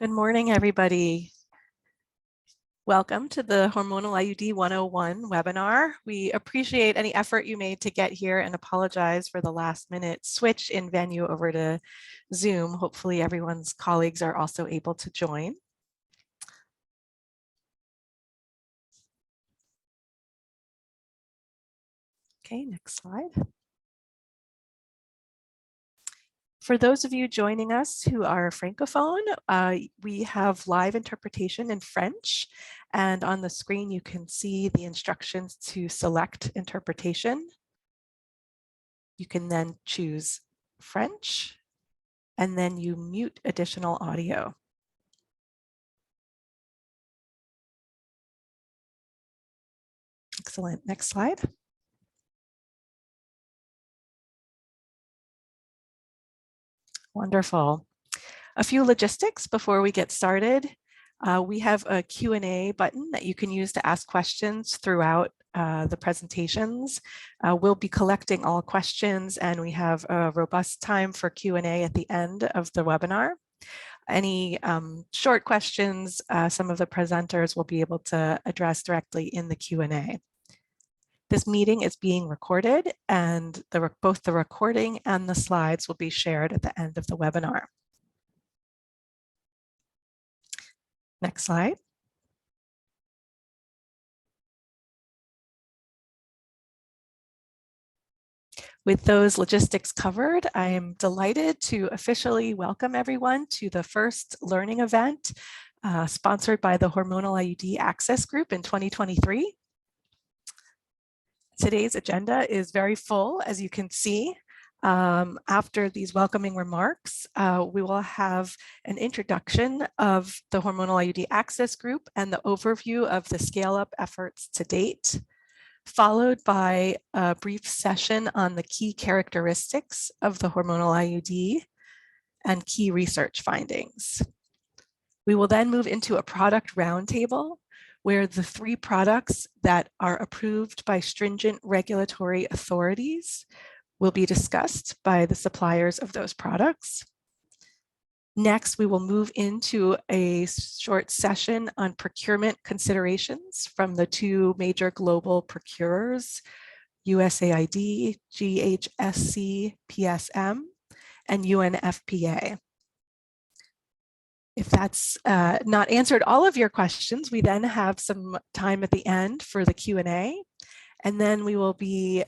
Good morning, everybody. Welcome to the Hormonal IUD 101 webinar. We appreciate any effort you made to get here and apologize for the last minute switch in venue over to Zoom. Hopefully everyone's colleagues are also able to join. Okay, next slide. For those of you joining us who are Francophone, we have live interpretation in French, and on the screen you can see the instructions to select interpretation. You can then choose French, and then you mute additional audio. Excellent. Next slide. Wonderful. A few logistics before we get started. We have a Q&A button that you can use to ask questions throughout the presentations. We'll be collecting all questions, and we have a robust time for Q&A at the end of the webinar. Any short questions, some of the presenters will be able to address directly in the Q&A. This meeting is being recorded, and both the recording and the slides will be shared at the end of the webinar. Next slide. With those logistics covered, I am delighted to officially welcome everyone to the first learning event sponsored by the Hormonal IUD Access Group in 2023. Today's agenda is very full, as you can see. After these welcoming remarks, we will have an introduction of the Hormonal IUD Access Group and the overview of the scale-up efforts to date, followed by a brief session on the key characteristics of the Hormonal IUD and key research findings. We will then move into a product roundtable where the 3 products that are approved by stringent regulatory authorities will be discussed by the suppliers of those products. Next, we will move into a short session on procurement considerations from the 2 major global procurers, USAID, GHSC, PSM, and UNFPA. If that's not answered all of your questions, we then have some time at the end for the Q&A. And then we will be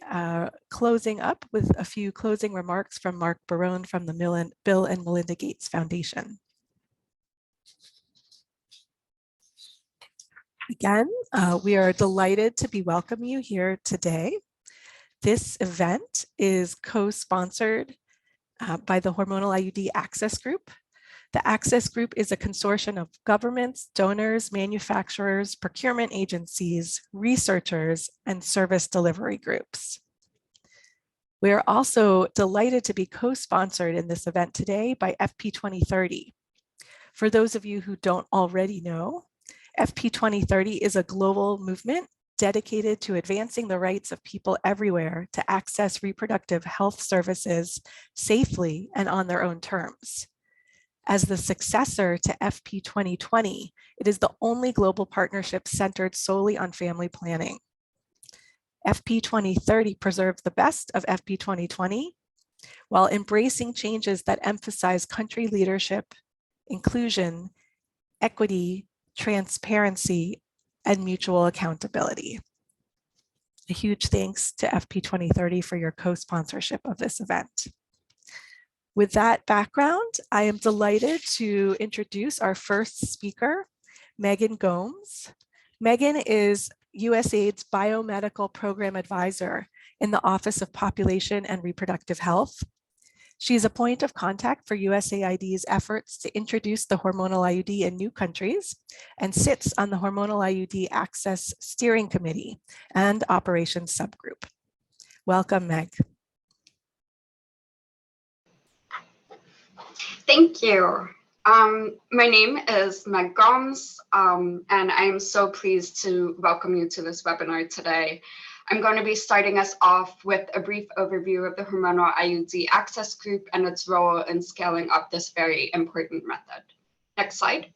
closing up with a few closing remarks from Mark Barone from the Bill and Melinda Gates Foundation. Again, we are delighted to be welcoming you here today. This event is co-sponsored by the Hormonal IUD Access Group. The Access Group is a consortium of governments, donors, manufacturers, procurement agencies, researchers, and service delivery groups. We are also delighted to be co-sponsored in this event today by FP 2030. For those of you who don't already know, FP 2030 is a global movement dedicated to advancing the rights of people everywhere to access reproductive health services safely and on their own terms. As the successor to FP 2020, it is the only global partnership centered solely on family planning. FP 2030 preserves the best of FP 2020 while embracing changes that emphasize country leadership, inclusion, equity, transparency, and mutual accountability. A huge thanks to FP 2030 for your co-sponsorship of this event. With that background, I am delighted to introduce our first speaker, Megan Gomes. Megan is USAID's Biomedical Program Advisor in the Office of Population and Reproductive Health. She is a point of contact for USAID's efforts to introduce the hormonal IUD in new countries and sits on the Hormonal IUD Access Steering Committee and Operations Subgroup. Welcome, Meg. Thank you. My name is Meg Gomes, and I am so pleased to welcome you to this webinar today. I'm going to be starting us off with a brief overview of the Hormonal IUD Access Group and its role in scaling up this very important method. Next slide.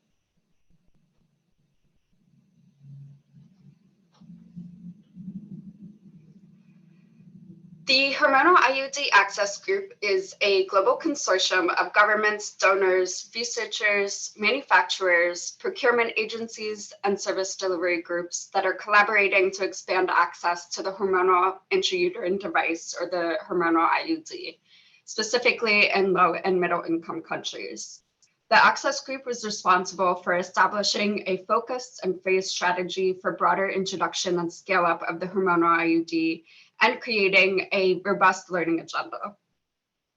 The Hormonal IUD Access Group is a global consortium of governments, donors, researchers, manufacturers, procurement agencies, and service delivery groups that are collaborating to expand access to the hormonal intrauterine device, or the hormonal IUD, specifically in low and middle income countries. The Access Group was responsible for establishing a focused and phased strategy for broader introduction and scale up of the hormonal IUD and creating a robust learning agenda.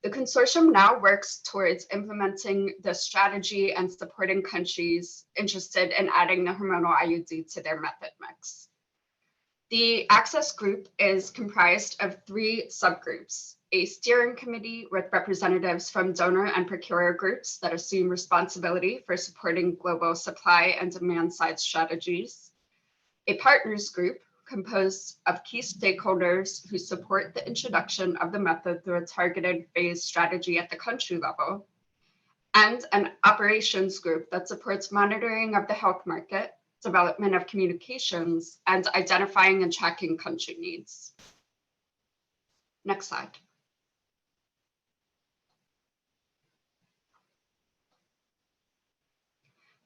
The consortium now works towards implementing the strategy and supporting countries interested in adding the hormonal IUD to their method mix. The Access Group is comprised of 3 subgroups: a steering committee with representatives from donor and procurer groups that assume responsibility for supporting global supply and demand side strategies, a partners group composed of key stakeholders who support the introduction of the method through a targeted phased strategy at the country level, and an operations group that supports monitoring of the health market, development of communications, and identifying and tracking country needs. Next slide.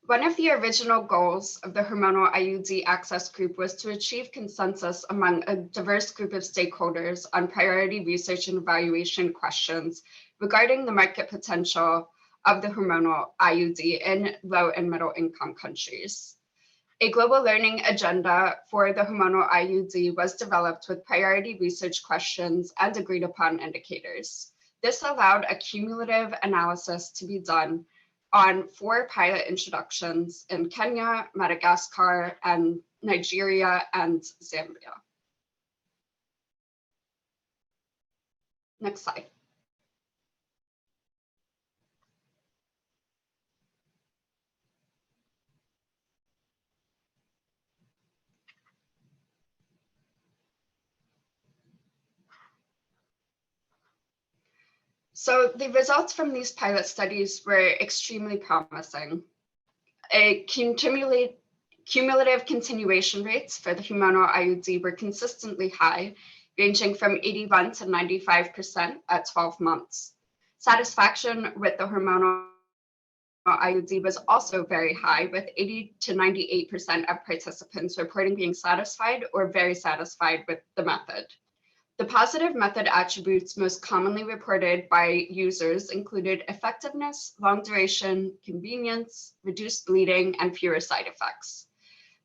One of the original goals of the Hormonal IUD Access Group was to achieve consensus among a diverse group of stakeholders on priority research and evaluation questions regarding the market potential of the hormonal IUD in low and middle income countries. A global learning agenda for the hormonal IUD was developed with priority research questions and agreed upon indicators. This allowed a cumulative analysis to be done on 4 pilot introductions in Kenya, Madagascar, and Nigeria and Zambia. Next slide. So the results from these pilot studies were extremely promising. Cumulative continuation rates for the hormonal IUD were consistently high, ranging from 81 to 95% at 12 months. Satisfaction with the hormonal IUD was also very high, with 80 to 98% of participants reporting being satisfied or very satisfied with the method. The positive method attributes most commonly reported by users included effectiveness, long duration, convenience, reduced bleeding, and fewer side effects.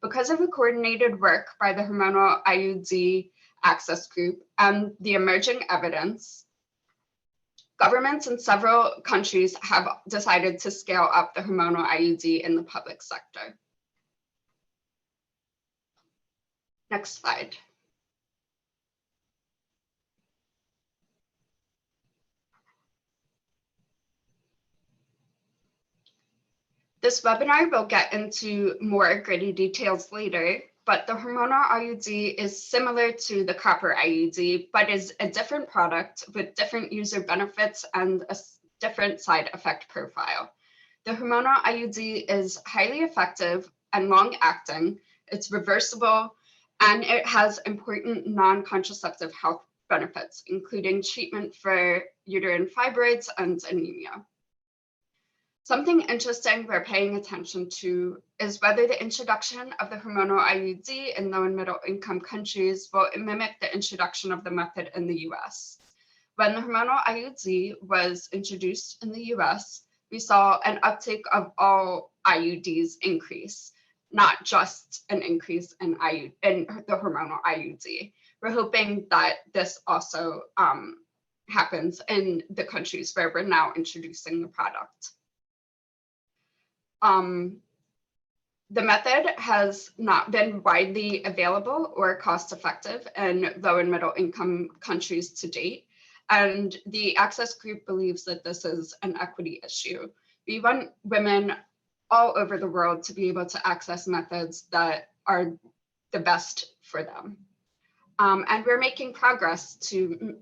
Because of the coordinated work by the Hormonal IUD Access Group and the emerging evidence, governments in several countries have decided to scale up the hormonal IUD in the public sector. Next slide. This webinar will get into more gritty details later, but the hormonal IUD is similar to the copper IUD, but is a different product with different user benefits and a different side effect profile. The hormonal IUD is highly effective and long-acting, it's reversible, and it has important non-contraceptive health benefits, including treatment for uterine fibroids and anemia. Something interesting we're paying attention to is whether the introduction of the hormonal IUD in low and middle income countries will mimic the introduction of the method in the US. When the hormonal IUD was introduced in the US, we saw an uptake of all IUDs increase, not just an increase in the hormonal IUD. We're hoping that this also happens in the countries where we're now introducing the product. The method has not been widely available or cost effective in low and middle income countries to date, and the Access Group believes that this is an equity issue. We want women all over the world to be able to access methods that are the best for them. And we're making progress to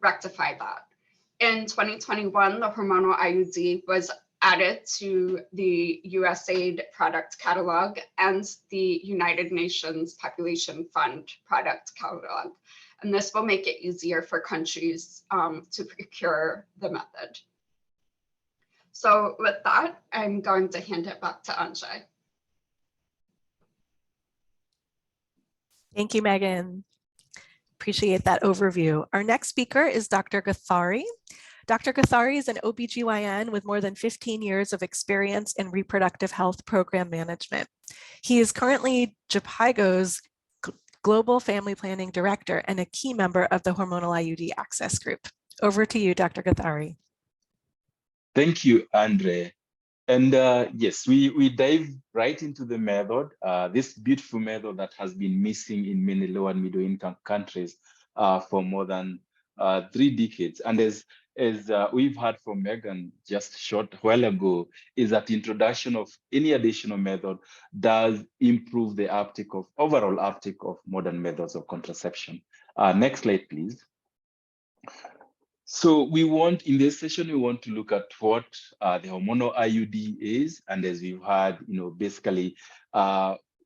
rectify that. In 2021, the hormonal IUD was added to the USAID product catalog and the United Nations Population Fund product catalog. And this will make it easier for countries to procure the method. So with that, I'm going to hand it back to Anjay. Thank you, Megan. Appreciate that overview. Our next speaker is Dr. Gathari. Dr. Gathari is an OBGYN with more than 15 years of experience in reproductive health program management. He is currently JPIGO's Global Family Planning Director and a key member of the Hormonal IUD Access Group. Over to you, Dr. Gathari. Thank you, Andre. And yes, we dive right into the method, this beautiful method that has been missing in many low and middle income countries for more than 3 decades. And as we've heard from Megan just a short while ago, is that introduction of any additional method does improve the overall uptake of modern methods of contraception. Next slide, please. So in this session, we want to look at what the hormonal IUD is. And as we've heard, basically,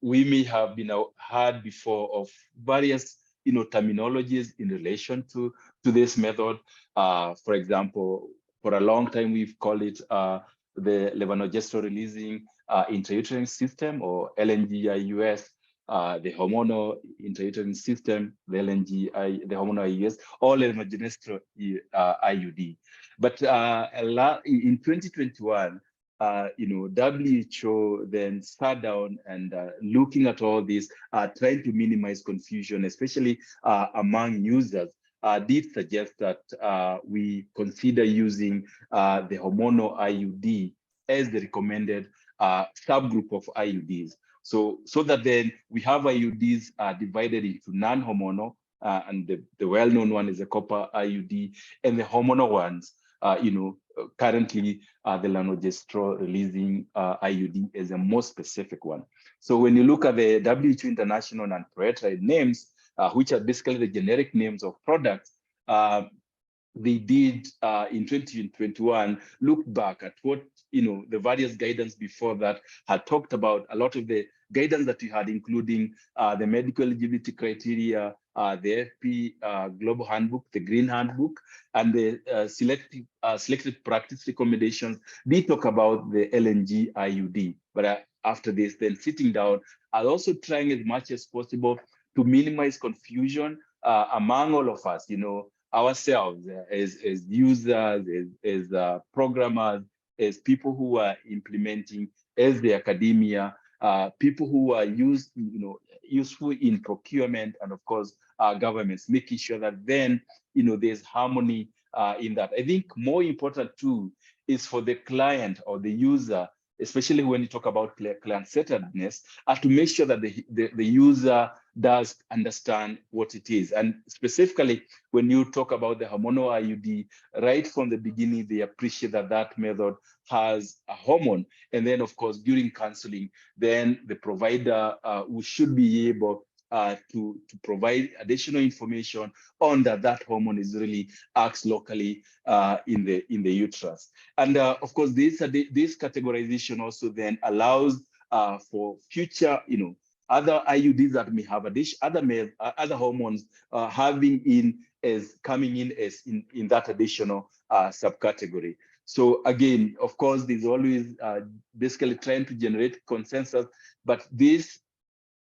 we may have been heard before of various, terminologies in relation to this method. For example, for a long time, we've called it the levonorgestrel releasing intrauterine system, or LNGIUS. The hormonal intrauterine system, the hormonal IUS, or levonorgestrel IUD. But in 2021, WHO then sat down and looking at all this, trying to minimize confusion, especially among users, did suggest that we consider using the hormonal IUD as the recommended subgroup of IUDs. So that then we have IUDs divided into non-hormonal, and the well-known one is the copper IUD, and the hormonal ones, currently the levonorgestrel releasing IUD is the most specific one. So when you look at the WHO international non-proprietary names, which are basically the generic names of products, they did in 2021 look back at what the various guidance before that had talked about. A lot of the guidance that we had, including the medical eligibility criteria, the FP Global Handbook, the Green Handbook, and the selected practice recommendations. They talk about the LNG IUD. But after this, then sitting down, and also trying as much as possible to minimize confusion among all of us, ourselves as users, as programmers, as people who are implementing, as the academia, people who are useful in procurement, and of course, governments, making sure that then, there's harmony in that. I think more important too is for the client or the user, especially when you talk about client-centeredness, to make sure that the user does understand what it is. And specifically, when you talk about the hormonal IUD, right from the beginning, they appreciate that method has a hormone. And then, of course, during counseling, then the provider should be able to provide additional information on that hormone is really acts locally in the uterus. And of course, this categorization also then allows for future, other IUDs that may have other hormones coming in as in that additional subcategory. So again, of course, there's always basically trying to generate consensus, but this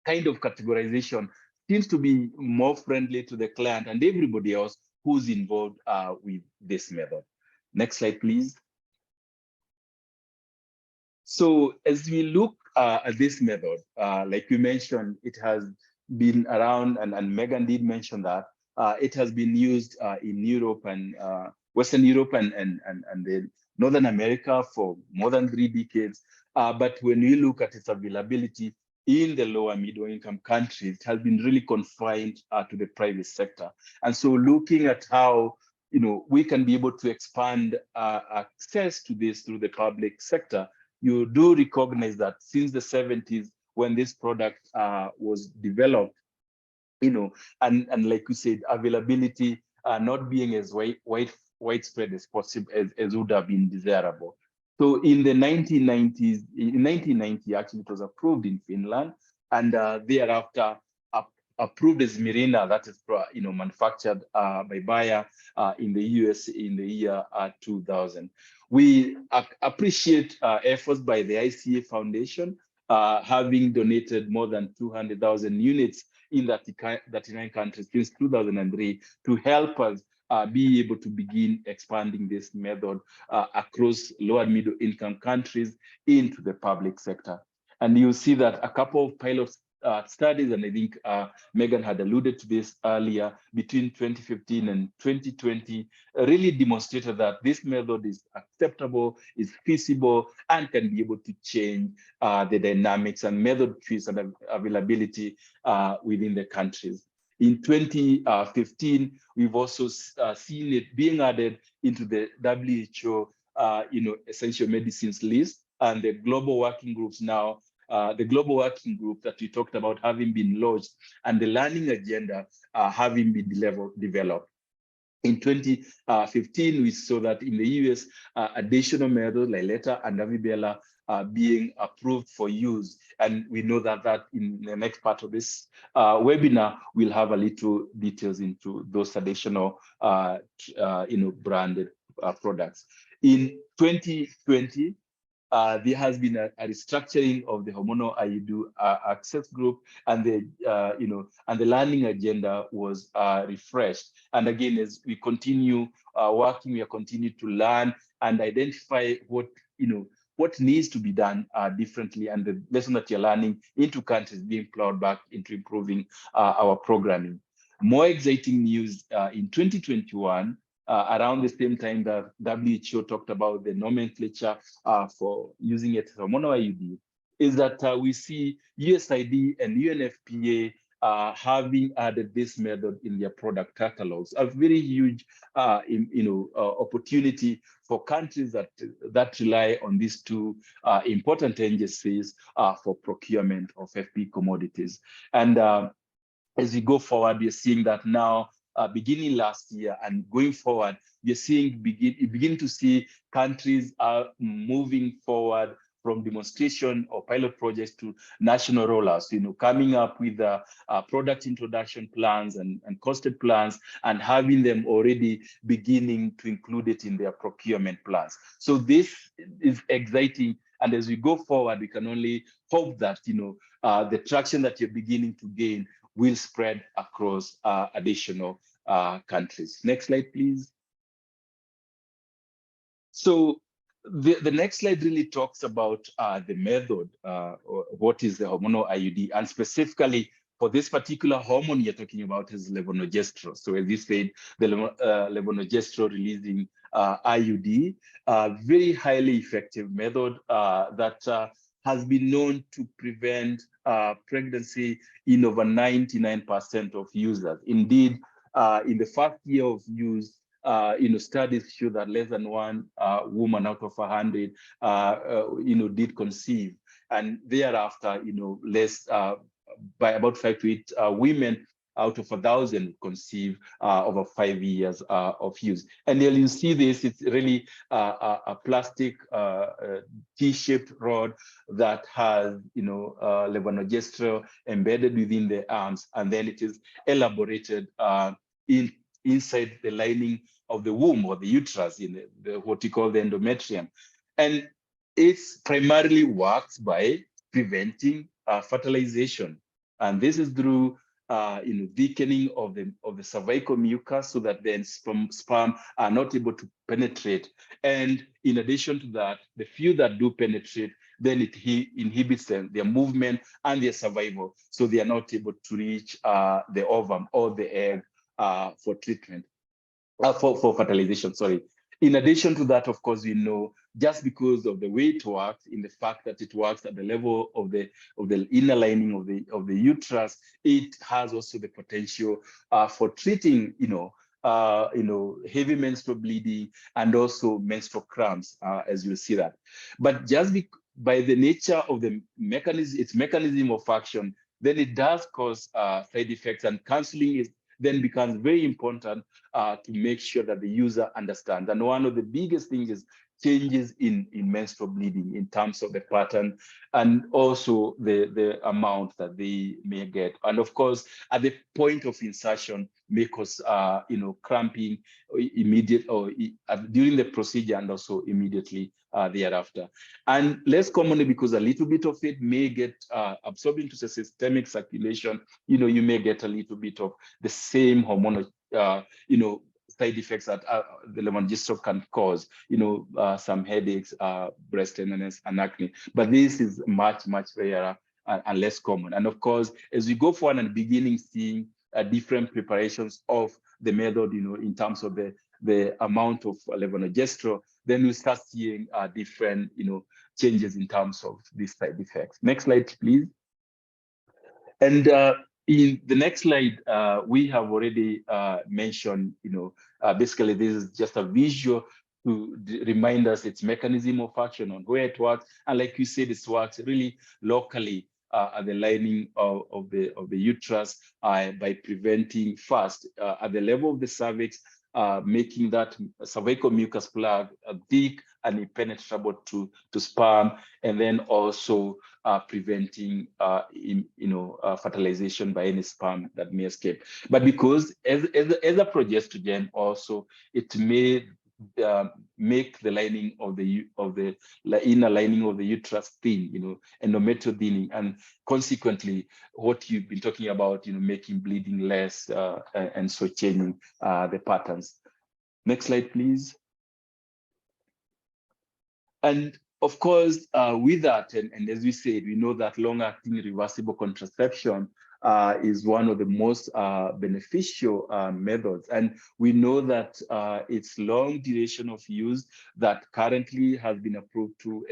kind of categorization seems to be more friendly to the client and everybody else who's involved with this method. Next slide, please. So as we look at this method, like we mentioned, it has been around, and Megan did mention that, it has been used in Europe and Western Europe and then Northern America for more than 3 decades. But when we look at its availability in the lower middle income countries, it has been really confined to the private sector. And so looking at how we can be able to expand access to this through the public sector, you do recognize that since the 70s, when this product was developed, and like you said, availability not being as widespread as possible as would have been desirable. So in the 1990s, in 1990, actually, it was approved in Finland, and thereafter approved as Mirena, that is, manufactured by Bayer in the US in the year 2000. We appreciate efforts by the ICA Foundation, having donated more than 200,000 units in 39 countries since 2003 to help us be able to begin expanding this method across low and middle income countries into the public sector. And you see that a couple of pilot studies, and I think Megan had alluded to this earlier, between 2015 and 2020, really demonstrated that this method is acceptable, is feasible, and can be able to change the dynamics and method choice and availability within the countries. In 2015, we've also seen it being added into the WHO, essential medicines list, and the global working groups now. The global working group that we talked about having been launched, and the learning agenda having been developed. In 2015, we saw that in the US, additional methods like Leta and Avibela being approved for use. And we know that in the next part of this webinar, we'll have a little details into those additional branded products. In 2020, there has been a restructuring of the Hormonal IUD Access Group, and the learning agenda was refreshed. And again, as we continue working, we are continuing to learn and identify what needs to be done differently, and the lesson that you're learning into countries being plowed back into improving our programming. More exciting news in 2021. Around the same time that WHO talked about the nomenclature for using it as hormonal IUD, is that we see USAID and UNFPA having added this method in their product catalogs. A very huge, opportunity for countries that rely on these two important agencies for procurement of FP commodities. And as we go forward, we're seeing that now. Beginning last year and going forward, you're seeing begin to see countries are moving forward from demonstration or pilot projects to national rollouts, coming up with product introduction plans and costed plans, and having them already beginning to include it in their procurement plans. So this is exciting. And as we go forward, we can only hope that, the traction that you're beginning to gain will spread across additional countries. Next slide, please. So the next slide really talks about the method, or what is the hormonal IUD, and specifically for this particular hormone you're talking about is levonorgestrel. So as you said, the levonorgestrel releasing IUD, very highly effective method that has been known to prevent pregnancy in over 99% of users. Indeed, in the first year of use, studies show that less than one woman out of 100, did conceive, and thereafter, less by about 5 to 8 women out of 1,000 conceive over 5 years of use. And then you see this, it's really a plastic T-shaped rod that has, levonorgestrel embedded within the arms, and then it is elaborated inside the lining of the womb or the uterus, in what we call the endometrium. And it primarily works by preventing fertilization. And this is through thickening of the cervical mucus, so that then sperm are not able to penetrate. And in addition to that, the few that do penetrate, then it inhibits their movement and their survival, so they are not able to reach the ovum or the egg for treatment, for fertilization, sorry. In addition to that, of course, we know, just because of the way it works, in the fact that it works at the level of the inner lining of the uterus, it has also the potential for treating, heavy menstrual bleeding and also menstrual cramps, as you see that. But just by the nature of the mechanism, its mechanism of action, then it does cause side effects, and counseling then becomes very important to make sure that the user understands. And one of the biggest things is changes in menstrual bleeding in terms of the pattern and also the amount that they may get. And of course, at the point of insertion, may cause cramping immediate or during the procedure and also immediately thereafter. And less commonly, because a little bit of it may get absorbed into the systemic circulation, you may get a little bit of the same hormonal side effects that the levonorgestrel can cause, some headaches, breast tenderness, and acne. But this is much, much rarer and less common. And of course, as we go forward and beginning seeing different preparations of the method, in terms of the amount of levonorgestrel, then we start seeing different, changes in terms of these side effects. Next slide, please. And in the next slide, we have already mentioned, basically this is just a visual to remind us its mechanism of action on where it works. And like you said, it works really locally at the lining of the uterus by preventing first at the level of the cervix, making that cervical mucus plug thick and impenetrable to sperm, and then also preventing fertilization by any sperm that may escape. But because as a progestogen, also it may make the lining of the inner lining of the uterus thin, endometrial thinning, and consequently what you've been talking about, making bleeding less and so changing the patterns. Next slide, please. And of course, with that, and as we said, we know that long-acting reversible contraception is one of the most beneficial methods. And we know that its long duration of use that currently has been approved to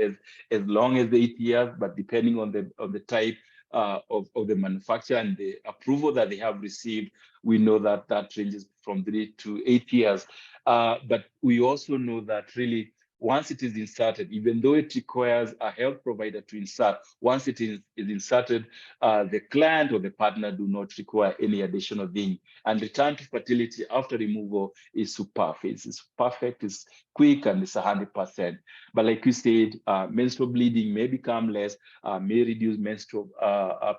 as long as 8 years, but depending on the type of the manufacturer and the approval that they have received, we know that ranges from 3 to 8 years. But we also know that really, once it is inserted, even though it requires a health provider to insert, once it is inserted, the client or the partner do not require any additional thing. And return to fertility after removal is super. It's perfect, it's quick, and it's 100%. But like you said, menstrual bleeding may become less, may reduce menstrual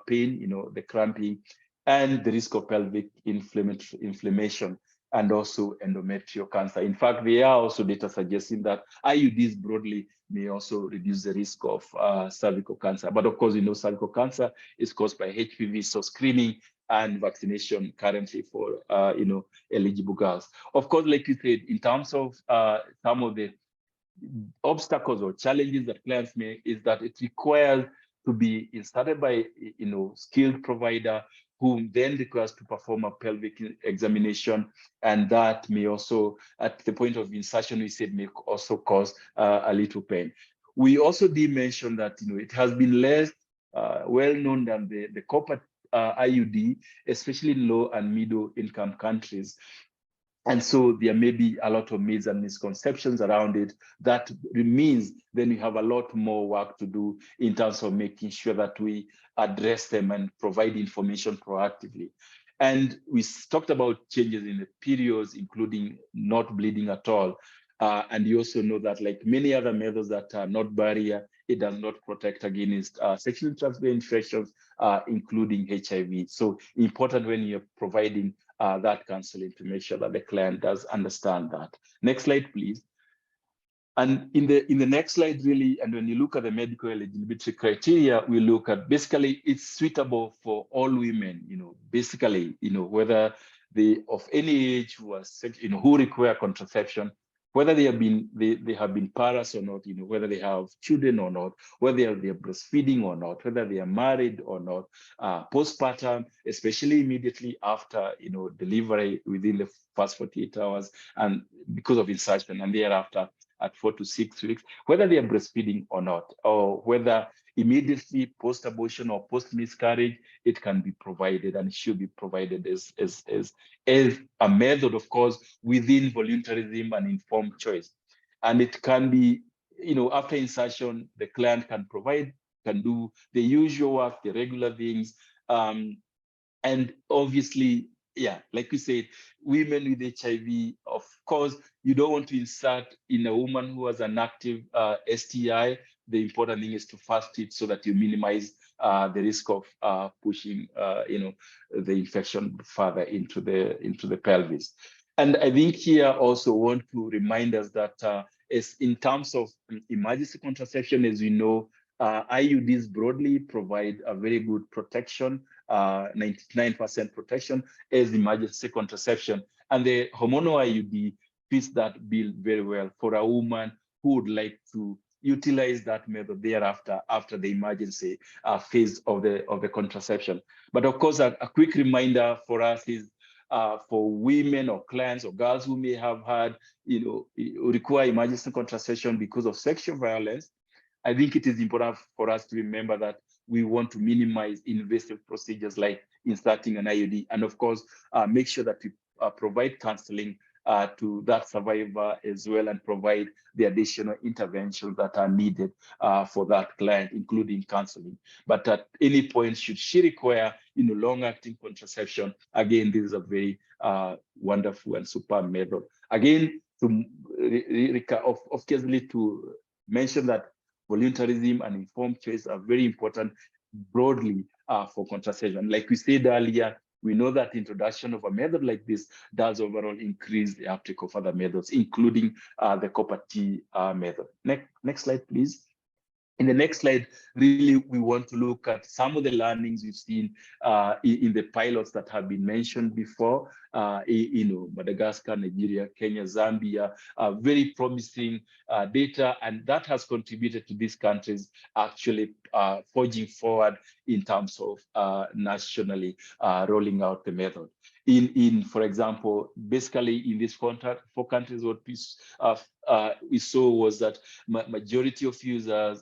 pain, the cramping, and the risk of pelvic inflammation, and also endometrial cancer. In fact, there are also data suggesting that IUDs broadly may also reduce the risk of cervical cancer. But of course, cervical cancer is caused by HPV, so screening and vaccination currently for eligible girls. Of course, like you said, in terms of some of the obstacles or challenges that clients make, is that it requires to be inserted by skilled provider, whom then requires to perform a pelvic examination, and that may also, at the point of insertion, we said, may also cause a little pain. We also did mention that it has been less well known than the copper IUD, especially in low and middle income countries. And so there may be a lot of myths and misconceptions around it. That means then we have a lot more work to do in terms of making sure that we address them and provide information proactively. And we talked about changes in the periods, including not bleeding at all. And you also know that, like many other methods that are not barrier, it does not protect against sexually transmitted infections, including HIV. So important when you're providing that counseling to make sure that the client does understand that. Next slide, please. And in the next slide, really, and when you look at the medical eligibility criteria, we look at basically it's suitable for all women, basically, whether they of any age who are, who require contraception, whether they have been parents or not, whether they have children or not, whether they're breastfeeding or not, whether they are married or not, postpartum, especially immediately after delivery within the first 48 hours, and because of insertion, and thereafter at 4 to 6 weeks, whether they are breastfeeding or not, or whether immediately post-abortion or post-miscarriage, it can be provided and should be provided as a method, of course, within voluntarism and informed choice. And it can be, after insertion, the client can do the usual work, the regular things. And obviously, yeah, like we said, women with HIV, of course, you don't want to insert in a woman who has an active STI. The important thing is to fast it so that you minimize the risk of pushing, the infection further into the pelvis. And I think here also want to remind us that as in terms of emergency contraception, as we know, IUDs broadly provide a very good protection, 99% protection as emergency contraception. And the hormonal IUD fits that bill very well for a woman who would like to utilize that method thereafter after the emergency phase of the contraception. But of course, a quick reminder for us is for women or clients or girls who may have had, require emergency contraception because of sexual violence. I think it is important for us to remember that we want to minimize invasive procedures like inserting an IUD, and of course, make sure that we provide counseling to that survivor as well, and provide the additional interventions that are needed for that client, including counseling. But at any point, should she require long-acting contraception, again, this is a very wonderful and superb method. Again, occasionally to mention that voluntarism and informed choice are very important broadly for contraception. Like we said earlier, we know that introduction of a method like this does overall increase the uptake of other methods, including the copper T method. Next slide, please. In the next slide, really, we want to look at some of the learnings we've seen in the pilots that have been mentioned before, Madagascar, Nigeria, Kenya, Zambia, very promising data, and that has contributed to these countries actually forging forward in terms of nationally rolling out the method. For example, basically in this four countries, what we saw was that majority of users,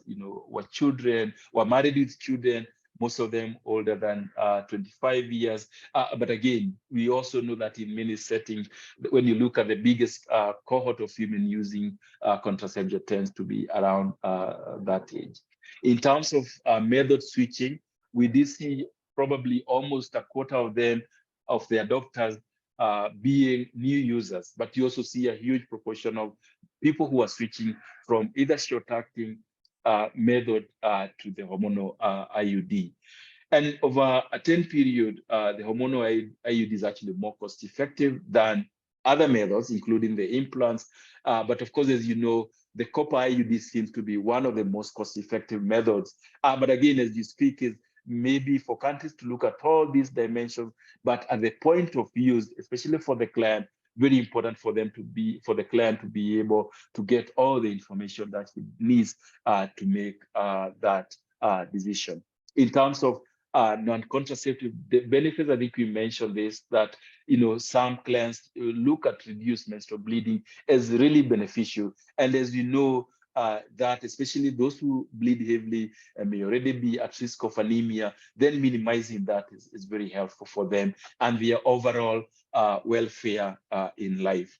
were children, were married with children, most of them older than 25 years. But again, we also know that in many settings, when you look at the biggest cohort of women using contraception tends to be around that age. In terms of method switching, we did see probably almost a quarter of them, of their doctors, being new users, but you also see a huge proportion of people who are switching from either short-acting method to the hormonal IUD. And over a 10 period, the hormonal IUD is actually more cost-effective than other methods, including the implants. But of course, as you know, the copper IUD seems to be one of the most cost-effective methods. But again, as you speak, is maybe for countries to look at all these dimensions, but at the point of use, especially for the client, very important for the client to be able to get all the information that he needs to make that decision. In terms of non-contraceptive benefits, I think we mentioned this, that some clients look at reduced menstrual bleeding as really beneficial. And as you know, that especially those who bleed heavily and may already be at risk of anemia, then minimizing that is very helpful for them and their overall welfare in life.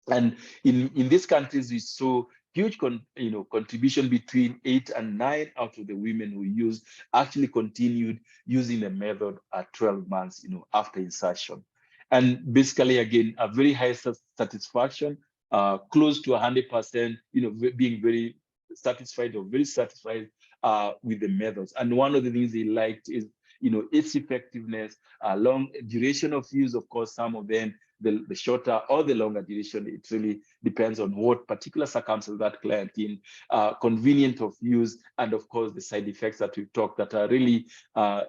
And in these countries, we saw huge contribution between 8 and 9 out of the women who actually continued using the method at 12 months after insertion. And basically, again, a very high satisfaction, close to 100%, being very satisfied or very satisfied with the methods. And one of the things they liked is, its effectiveness, long duration of use. Of course, some of them, the shorter or the longer duration, it really depends on what particular circumstances that client in, convenient of use, and of course the side effects that we've talked that are really,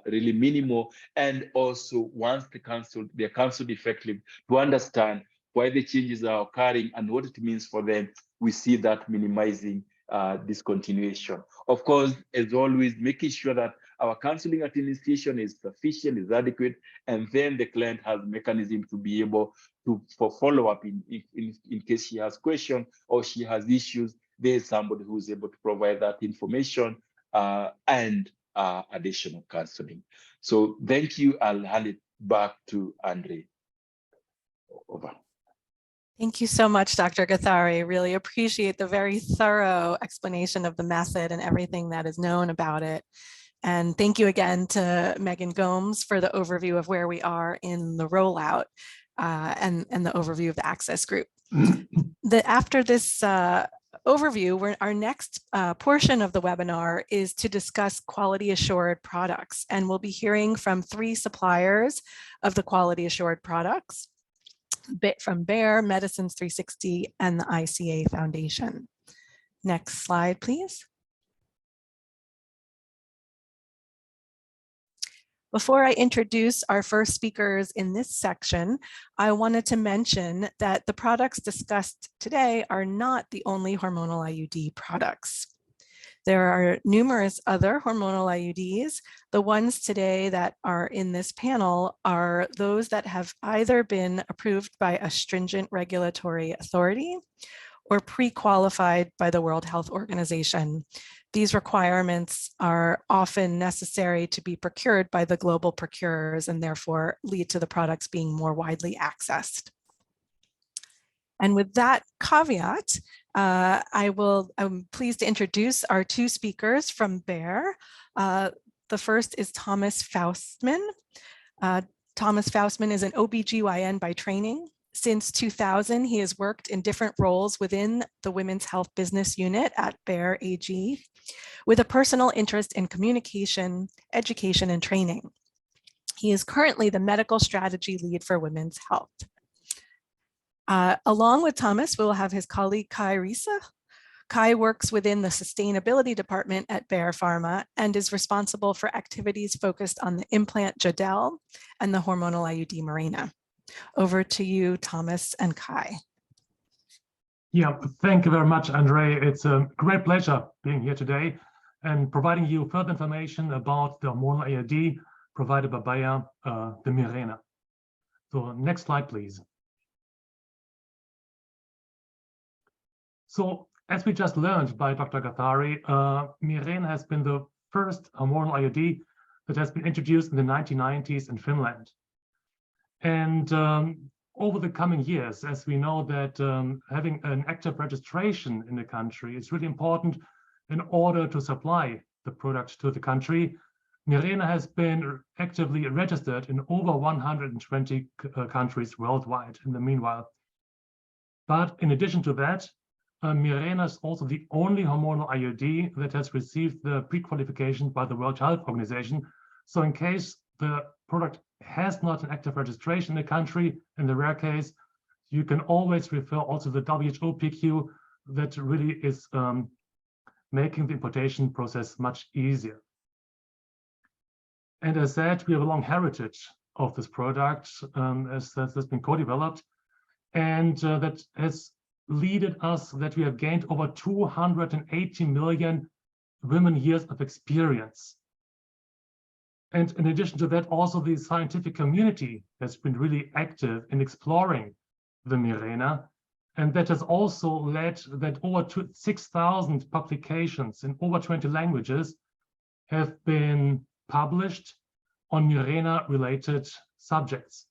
really minimal. And also once they're cancelled effectively, to understand why the changes are occurring and what it means for them, we see that minimizing discontinuation. Of course, as always, making sure that our counseling administration is sufficient, is adequate, and then the client has a mechanism to be able to, for follow-up in case she has questions or she has issues, there's somebody who's able to provide that information and additional counseling. So thank you. I'll hand it back to Andre. Over. Thank you so much, Dr. Gathari. Really appreciate the very thorough explanation of the method and everything that is known about it. And thank you again to Megan Gomes for the overview of where we are in the rollout and the overview of the access group. After this overview, our next portion of the webinar is to discuss quality assured products. And we'll be hearing from 3 suppliers of the quality assured products from Bayer, Medicines 360, and the ICA Foundation. Next slide, please. Before I introduce our first speakers in this section, I wanted to mention that the products discussed today are not the only hormonal IUD products. There are numerous other hormonal IUDs. The ones today that are in this panel are those that have either been approved by a stringent regulatory authority or pre-qualified by the World Health Organization. These requirements are often necessary to be procured by the global procurers and therefore lead to the products being more widely accessed. And with that caveat, I'm pleased to introduce our 2 speakers from Bayer. The first is Thomas Faustmann. Thomas Faustmann is an OBGYN by training. Since 2000, he has worked in different roles within the Women's Health Business Unit at Bayer AG, with a personal interest in communication, education, and training. He is currently the medical strategy lead for women's health. Along with Thomas, we will have his colleague Kai Riese. Kai works within the sustainability department at Bayer Pharma and is responsible for activities focused on the implant Jadel and the hormonal IUD Mirena. Over to you, Thomas and Kai. Yeah, thank you very much, Andre. It's a great pleasure being here today and providing you further information about the hormonal IUD provided by Bayer, the Mirena. So next slide, please. So as we just learned by Dr. Gathari, Mirena has been the first hormonal IUD that has been introduced in the 1990s in Finland. And over the coming years, as we know that having an active registration in the country is really important in order to supply the product to the country, Mirena has been actively registered in over 120 countries worldwide in the meanwhile. But in addition to that, Mirena is also the only hormonal IUD that has received the pre-qualification by the World Health Organization. So in case the product has not an active registration in the country, in the rare case, you can always refer also to the WHO PQ that really is making the importation process much easier. And as said, we have a long heritage of this product as has been co-developed, and that has led us that we have gained over 280 million women years of experience. And in addition to that, also the scientific community has been really active in exploring the Mirena. And that has also led that over 6,000 publications in over 20 languages have been published on Mirena-related subjects.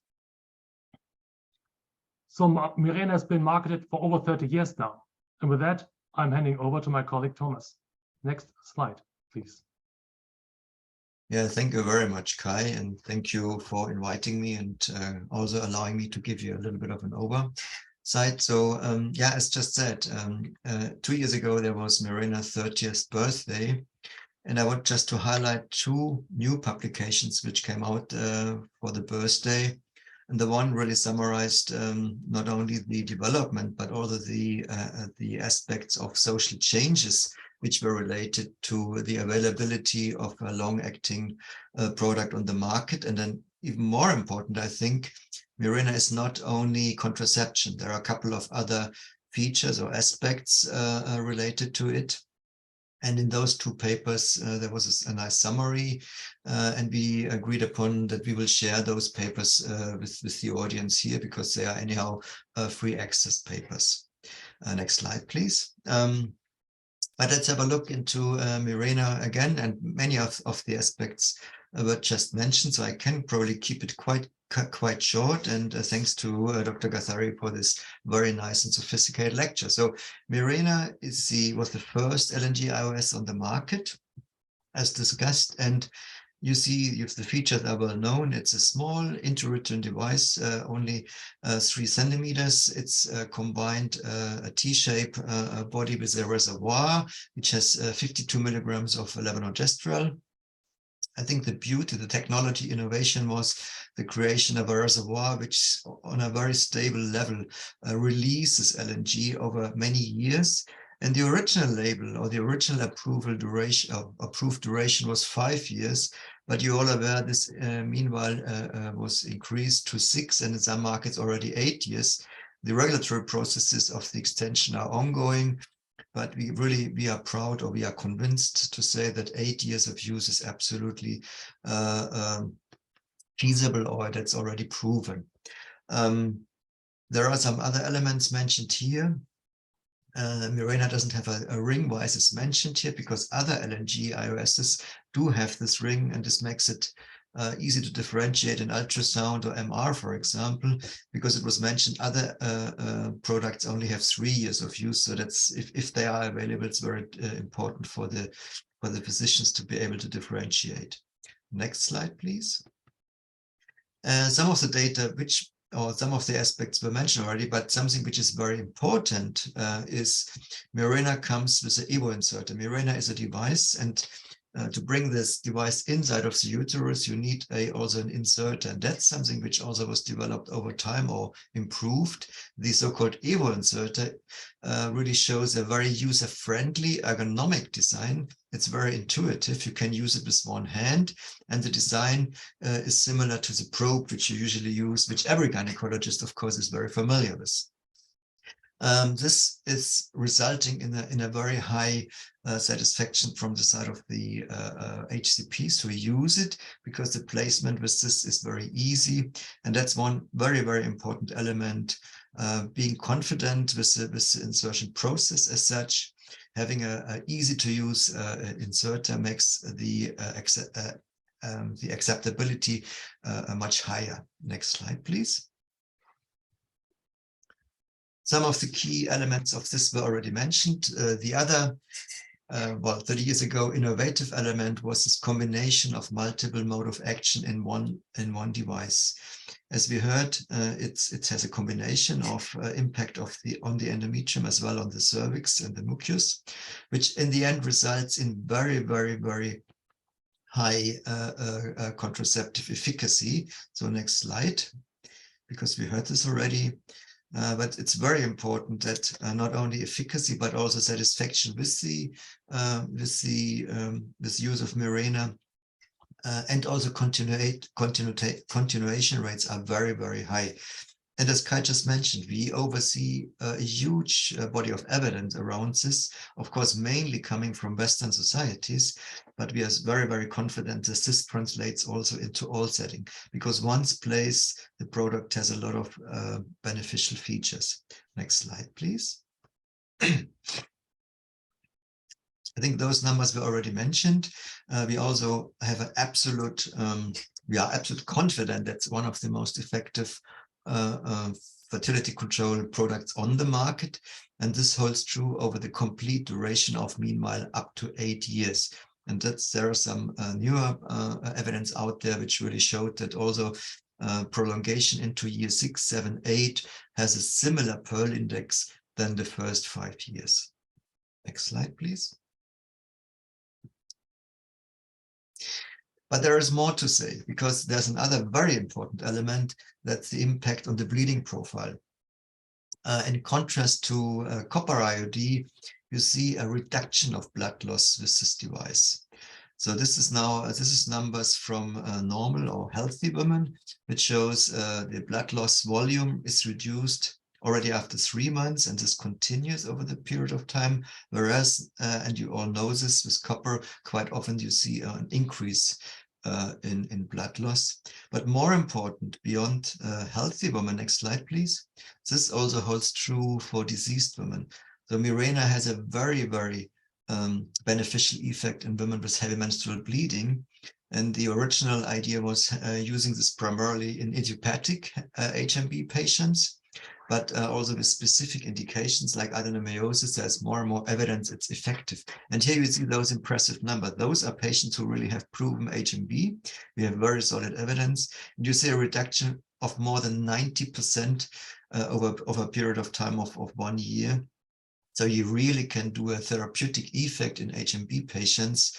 So Mirena has been marketed for over 30 years now. And with that, I'm handing over to my colleague, Thomas. Next slide, please. Yeah, thank you very much, Kai, and thank you for inviting me and also allowing me to give you a little bit of an oversight. So yeah, as just said, 2 years ago, there was Mirena's 30th birthday, and I want just to highlight 2 new publications which came out for the birthday. And the one really summarized not only the development, but also the aspects of social changes which were related to the availability of a long-acting product on the market. And then even more important, I think, Mirena is not only contraception. There are a couple of other features or aspects related to it. And in those 2 papers, there was a nice summary, and we agreed upon that we will share those papers with the audience here, because they are anyhow free access papers. Next slide, please. But let's have a look into Mirena again, and many of the aspects were just mentioned, so I can probably keep it quite short, and thanks to Dr. Gathari for this very nice and sophisticated lecture. So Mirena was the first LNG iOS on the market, as discussed. And you see if the features are well known. It's a small intrauterine device, only 3 centimeters. It's combined a T-shape body with a reservoir, which has 52 milligrams of levonorgestrel. I think the beauty, the technology innovation was the creation of a reservoir which on a very stable level releases LNG over many years. And the original label or the original approved duration was 5 years. But you're all aware this meanwhile was increased to 6 and in some markets already 8 years. The regulatory processes of the extension are ongoing. But we are proud, or we are convinced to say that 8 years of use is absolutely feasible, or that's already proven. There are some other elements mentioned here. Mirena doesn't have a ring, why is this mentioned here? Because other LNG IOSs do have this ring, and this makes it easy to differentiate in ultrasound or MR, for example, because it was mentioned other products only have 3 years of use. So that's if they are available, it's very important for the physicians to be able to differentiate. Next slide, please. Some of the data or some of the aspects were mentioned already, but something which is very important is Mirena comes with an Evo inserter. Mirena is a device, and to bring this device inside of the uterus, you need also an inserter, and that's something which also was developed over time or improved. The so-called Evo inserter really shows a very user-friendly ergonomic design. It's very intuitive. You can use it with one hand, and the design is similar to the probe which you usually use, which every gynecologist, of course, is very familiar with. This is resulting in a very high satisfaction from the side of the HCPs who use it, because the placement with this is very easy. And that's one very, very important element, being confident with the insertion process as such. Having an easy to use inserter makes the acceptability much higher. Next slide, please. Some of the key elements of this were already mentioned. The other, 30 years ago, innovative element was this combination of multiple mode of action in one device. As we heard, it has a combination of impact on the endometrium as well on the cervix and the mucus, which in the end results in very, very, very high contraceptive efficacy. So next slide, because we heard this already. But it's very important that not only efficacy but also satisfaction with the use of Mirena, and also continuation rates are very, very high. And as Kai just mentioned, we oversee a huge body of evidence around this, of course, mainly coming from Western societies, but we are very, very confident that this translates also into all settings, because once placed, the product has a lot of beneficial features. Next slide, please. I think those numbers were already mentioned. We also have an absolute, we are absolutely confident that's one of the most effective fertility control products on the market, and this holds true over the complete duration of meanwhile up to 8 years. And there are some newer evidence out there which really showed that also prolongation into year 6, 7, 8 has a similar Pearl index than the first 5 years. Next slide, please. But there is more to say, because there's another very important element, that's the impact on the bleeding profile. In contrast to copper IUD, you see a reduction of blood loss with this device. So this is numbers from normal or healthy women, which shows the blood loss volume is reduced already after 3 months, and this continues over the period of time. Whereas, and you all know this, with copper, quite often you see an increase in blood loss. But more important, beyond healthy women, next slide, please. This also holds true for diseased women. So Mirena has a very, very beneficial effect in women with heavy menstrual bleeding. And the original idea was using this primarily in idiopathic HMB patients. But also with specific indications like adenomyosis, there's more and more evidence it's effective. And here you see those impressive numbers. Those are patients who really have proven HMB. We have very solid evidence. And you see a reduction of more than 90% over a period of time of 1 year. So you really can do a therapeutic effect in HMB patients.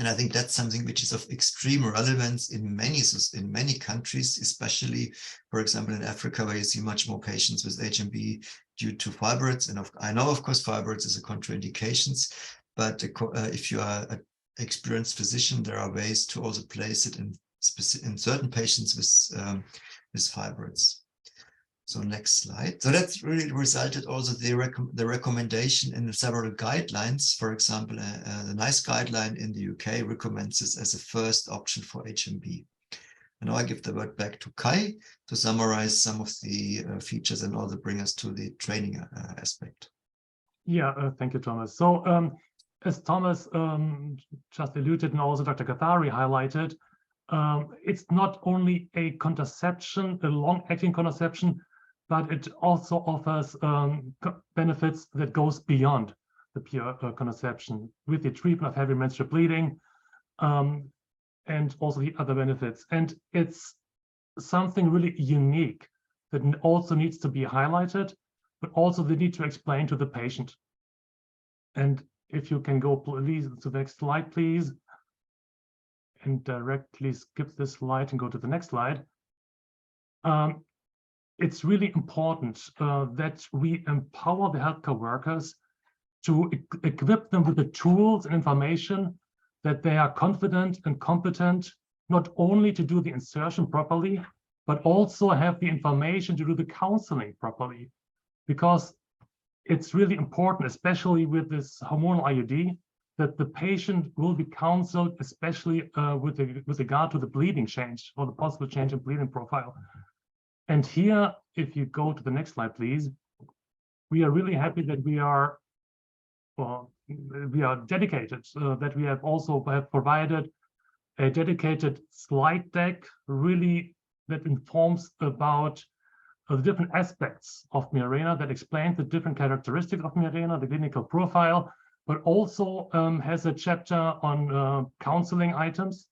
And I think that's something which is of extreme relevance in many countries, especially, for example, in Africa, where you see much more patients with HMB due to fibroids. And I know, of course, fibroids is a contraindications, but if you are an experienced physician, there are ways to also place it in certain patients with fibroids. So next slide. So that's really resulted also the recommendation in the several guidelines. For example, the NICE guideline in the UK recommends this as a first option for HMB. And now I give the word back to Kai to summarize some of the features and also bring us to the training aspect. Yeah, thank you, Thomas. So as Thomas just alluded and also Dr. Gathari highlighted, it's not only a contraception, a long-acting contraception, but it also offers benefits that goes beyond the pure contraception with the treatment of heavy menstrual bleeding and also the other benefits. And it's something really unique that also needs to be highlighted, but also they need to explain to the patient. And if you can go please to the next slide, please, and directly skip this slide and go to the next slide. It's really important that we empower the healthcare workers to equip them with the tools and information that they are confident and competent, not only to do the insertion properly, but also have the information to do the counseling properly. Because it's really important, especially with this hormonal IUD, that the patient will be counseled, especially with regard to the bleeding change or the possible change in bleeding profile. And here, if you go to the next slide, please, we are really happy that we are dedicated, that we have also provided a dedicated slide deck, really that informs about the different aspects of Mirena, that explains the different characteristics of Mirena, the clinical profile, but also has a chapter on counseling items,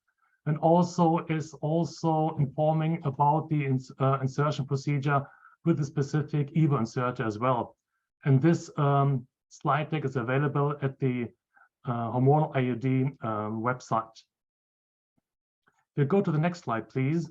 and also is informing about the insertion procedure with the specific EVO inserter as well. And this slide deck is available at the Hormonal IUD website. We'll go to the next slide, please.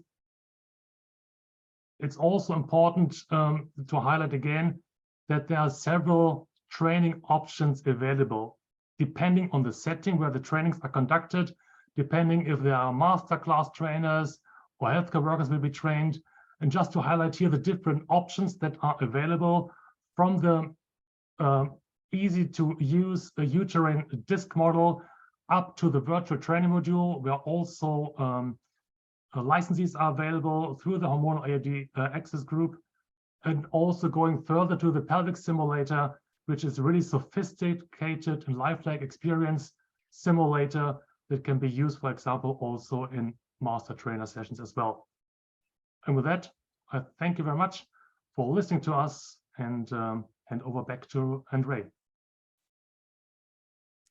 It's also important to highlight again that there are several training options available, depending on the setting where the trainings are conducted, depending if there are masterclass trainers or healthcare workers will be trained. And just to highlight here the different options that are available, from the easy to use uterine disc model up to the virtual training module, where also licenses are available through the Hormonal IUD Access Group, and also going further to the pelvic simulator, which is really sophisticated and lifelike experience simulator that can be used, for example, also in master trainer sessions as well. And with that, I thank you very much for listening to us, and hand over back to Andre.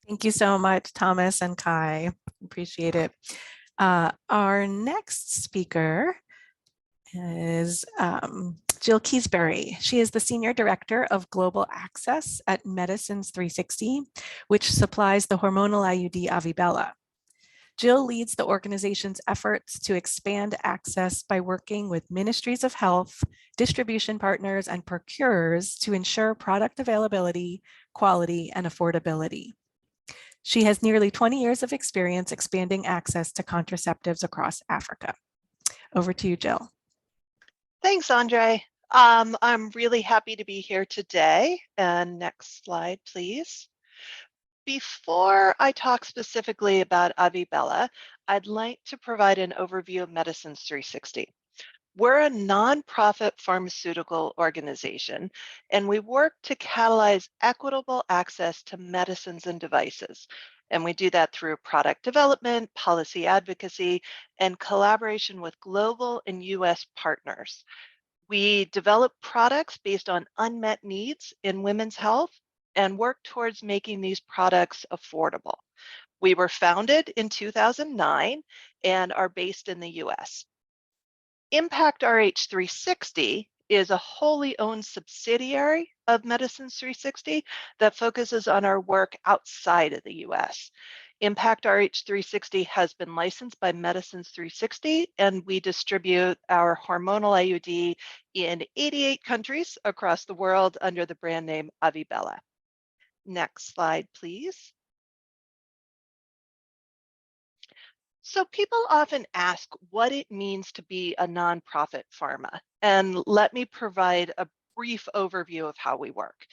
Thank you so much, Thomas and Kai. Appreciate it. Our next speaker is Jill Keysbury. She is the Senior Director of Global Access at Medicines 360, which supplies the hormonal IUD Avibela. Jill leads the organization's efforts to expand access by working with ministries of health, distribution partners, and procurers to ensure product availability, quality, and affordability. She has nearly 20 years of experience expanding access to contraceptives across Africa. Over to you, Jill. Thanks, Andre. I'm really happy to be here today. And next slide, please. Before I talk specifically about Avibela, I'd like to provide an overview of Medicines 360. We're a nonprofit pharmaceutical organization, and we work to catalyze equitable access to medicines and devices. And we do that through product development, policy advocacy, and collaboration with global and US partners. We develop products based on unmet needs in women's health and work towards making these products affordable. We were founded in 2009 and are based in the US. Impact RH 360 is a wholly owned subsidiary of Medicines 360 that focuses on our work outside of the US. Impact RH 360 has been licensed by Medicines 360, and we distribute our hormonal IUD in 88 countries across the world under the brand name Avibella. Next slide, please. So people often ask what it means to be a nonprofit pharma, and let me provide a brief overview of how we work.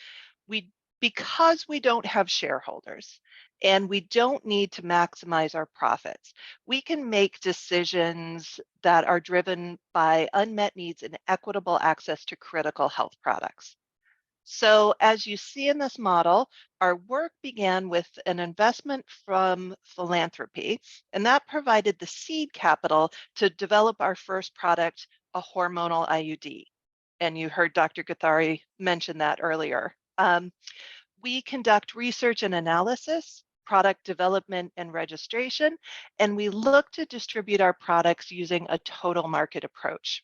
Because we don't have shareholders and we don't need to maximize our profits, we can make decisions that are driven by unmet needs and equitable access to critical health products. So as you see in this model, our work began with an investment from philanthropy, and that provided the seed capital to develop our first product, a hormonal IUD. And you heard Dr. Gathari mention that earlier. We conduct research and analysis, product development and registration, and we look to distribute our products using a total market approach.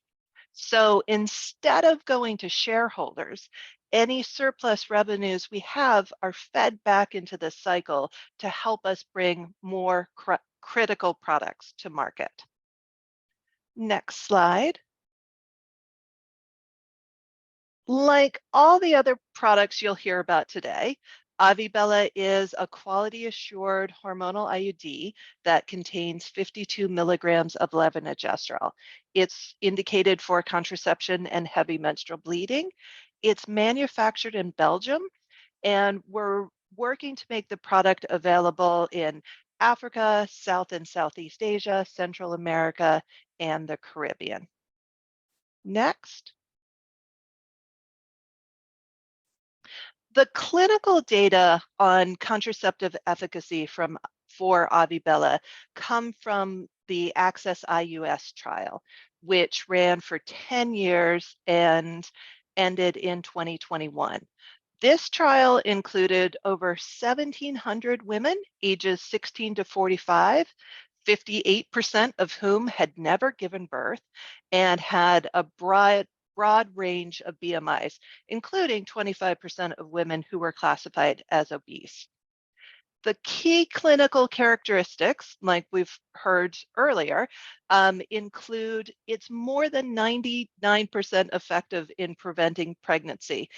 So instead of going to shareholders, any surplus revenues we have are fed back into this cycle to help us bring more critical products to market. Next slide. Like all the other products you'll hear about today, Avibella is a quality assured hormonal IUD that contains 52 milligrams of levonorgestrel. It's indicated for contraception and heavy menstrual bleeding. It's manufactured in Belgium, and we're working to make the product available in Africa, South and Southeast Asia, Central America, and the Caribbean. Next. The clinical data on contraceptive efficacy for Avibella come from the Access IUS trial, which ran for 10 years and ended in 2021. This trial included over 1,700 women ages 16 to 45, 58% of whom had never given birth and had a broad range of BMIs, including 25% of women who were classified as obese. The key clinical characteristics, like we've heard earlier, include it's more than 99% effective in preventing pregnancy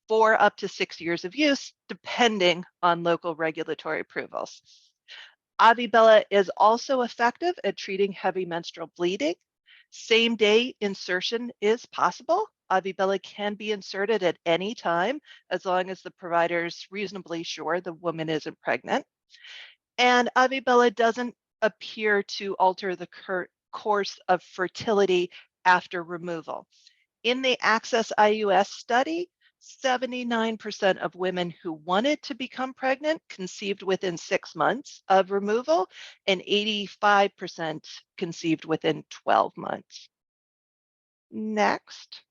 for up to 6 years of use, depending on local regulatory approvals. Avibella is also effective at treating heavy menstrual bleeding. Same-day insertion is possible. Avibella can be inserted at any time as long as the provider is reasonably sure the woman isn't pregnant. And Avibella doesn't appear to alter the course of fertility after removal. In the Access IUS study, 79% of women who wanted to become pregnant conceived within 6 months of removal, and 85% conceived within 12 months. Next.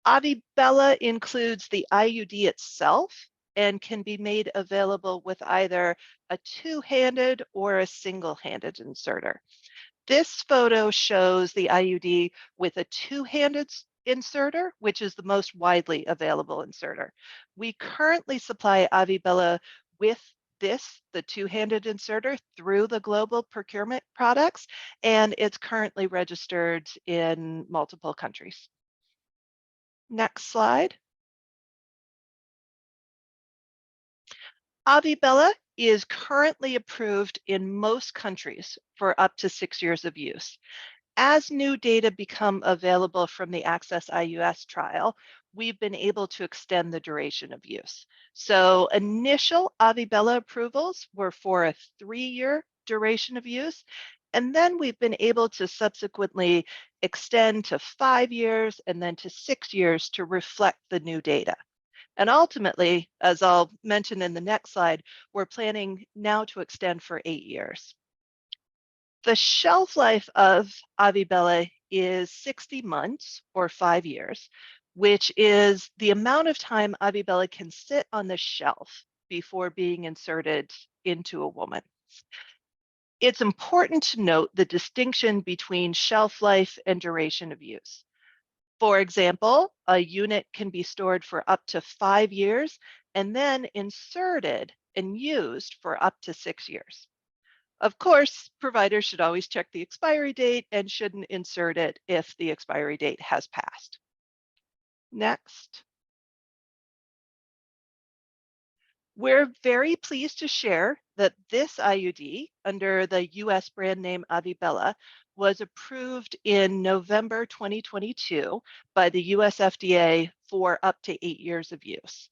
Avibella includes the IUD itself and can be made available with either a two-handed or a single-handed inserter. This photo shows the IUD with a two-handed inserter, which is the most widely available inserter. We currently supply Avibella with the two-handed inserter through the global procurement products, and it's currently registered in multiple countries. Next slide. Avibella is currently approved in most countries for up to 6 years of use. As new data become available from the Access IUS trial, we've been able to extend the duration of use. So initial Avibella approvals were for a 3-year duration of use, and then we've been able to subsequently extend to 5 years and then to 6 years to reflect the new data. And ultimately, as I'll mention in the next slide, we're planning now to extend for 8 years. The shelf life of Avibella is 60 months or 5 years, which is the amount of time Avibella can sit on the shelf before being inserted into a woman. It's important to note the distinction between shelf life and duration of use. For example, a unit can be stored for up to 5 years and then inserted and used for up to 6 years. Of course, providers should always check the expiry date and shouldn't insert it if the expiry date has passed. Next. We're very pleased to share that this IUD, under the US brand name Avibella, was approved in November 2022 by the US FDA for up to 8 years of use.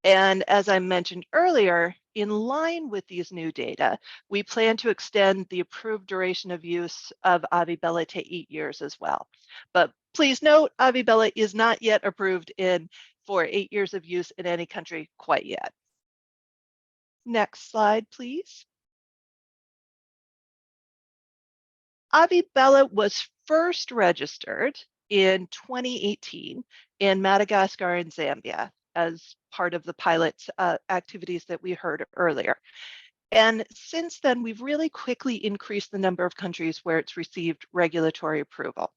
And as I mentioned earlier, in line with these new data, we plan to extend the approved duration of use of Avibella to 8 years as well. But please note, Avibella is not yet approved for 8 years of use in any country quite yet. Next slide, please. Avibella was first registered in 2018 in Madagascar and Zambia as part of the pilot activities that we heard earlier. And since then, we've really quickly increased the number of countries where it's received regulatory approval.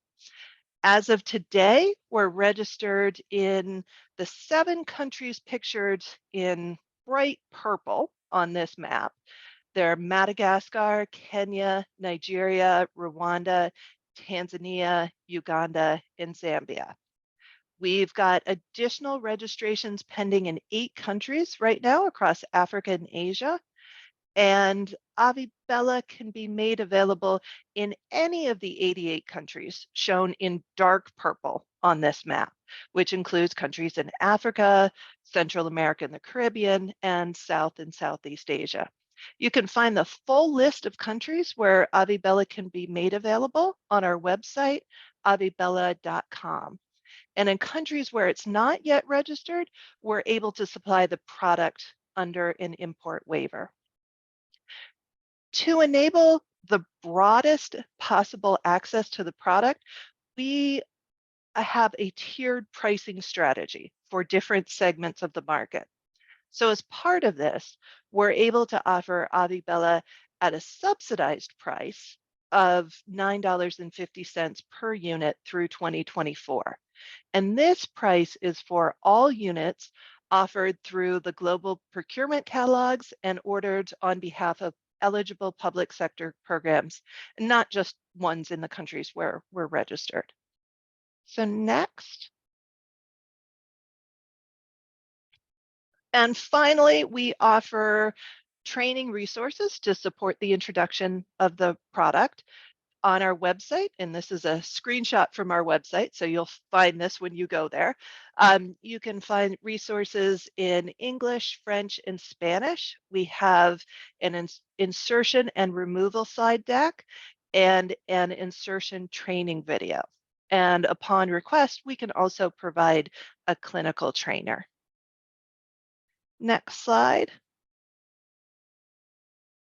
As of today, we're registered in the 7 countries pictured in bright purple on this map. They're Madagascar, Kenya, Nigeria, Rwanda, Tanzania, Uganda, and Zambia. We've got additional registrations pending in 8 countries right now across Africa and Asia. And Avibella can be made available in any of the 88 countries shown in dark purple on this map, which includes countries in Africa, Central America and the Caribbean, and South and Southeast Asia. You can find the full list of countries where Avibella can be made available on our website, avibella.com. And in countries where it's not yet registered, we're able to supply the product under an import waiver. To enable the broadest possible access to the product, we have a tiered pricing strategy for different segments of the market. So as part of this, we're able to offer Avibella at a subsidized price of $9.50 per unit through 2024. And this price is for all units offered through the global procurement catalogs and ordered on behalf of eligible public sector programs, not just ones in the countries where we're registered. So next. And finally, we offer training resources to support the introduction of the product on our website. And this is a screenshot from our website, so you'll find this when you go there. You can find resources in English, French, and Spanish. We have an insertion and removal slide deck and an insertion training video. And upon request, we can also provide a clinical trainer. Next slide.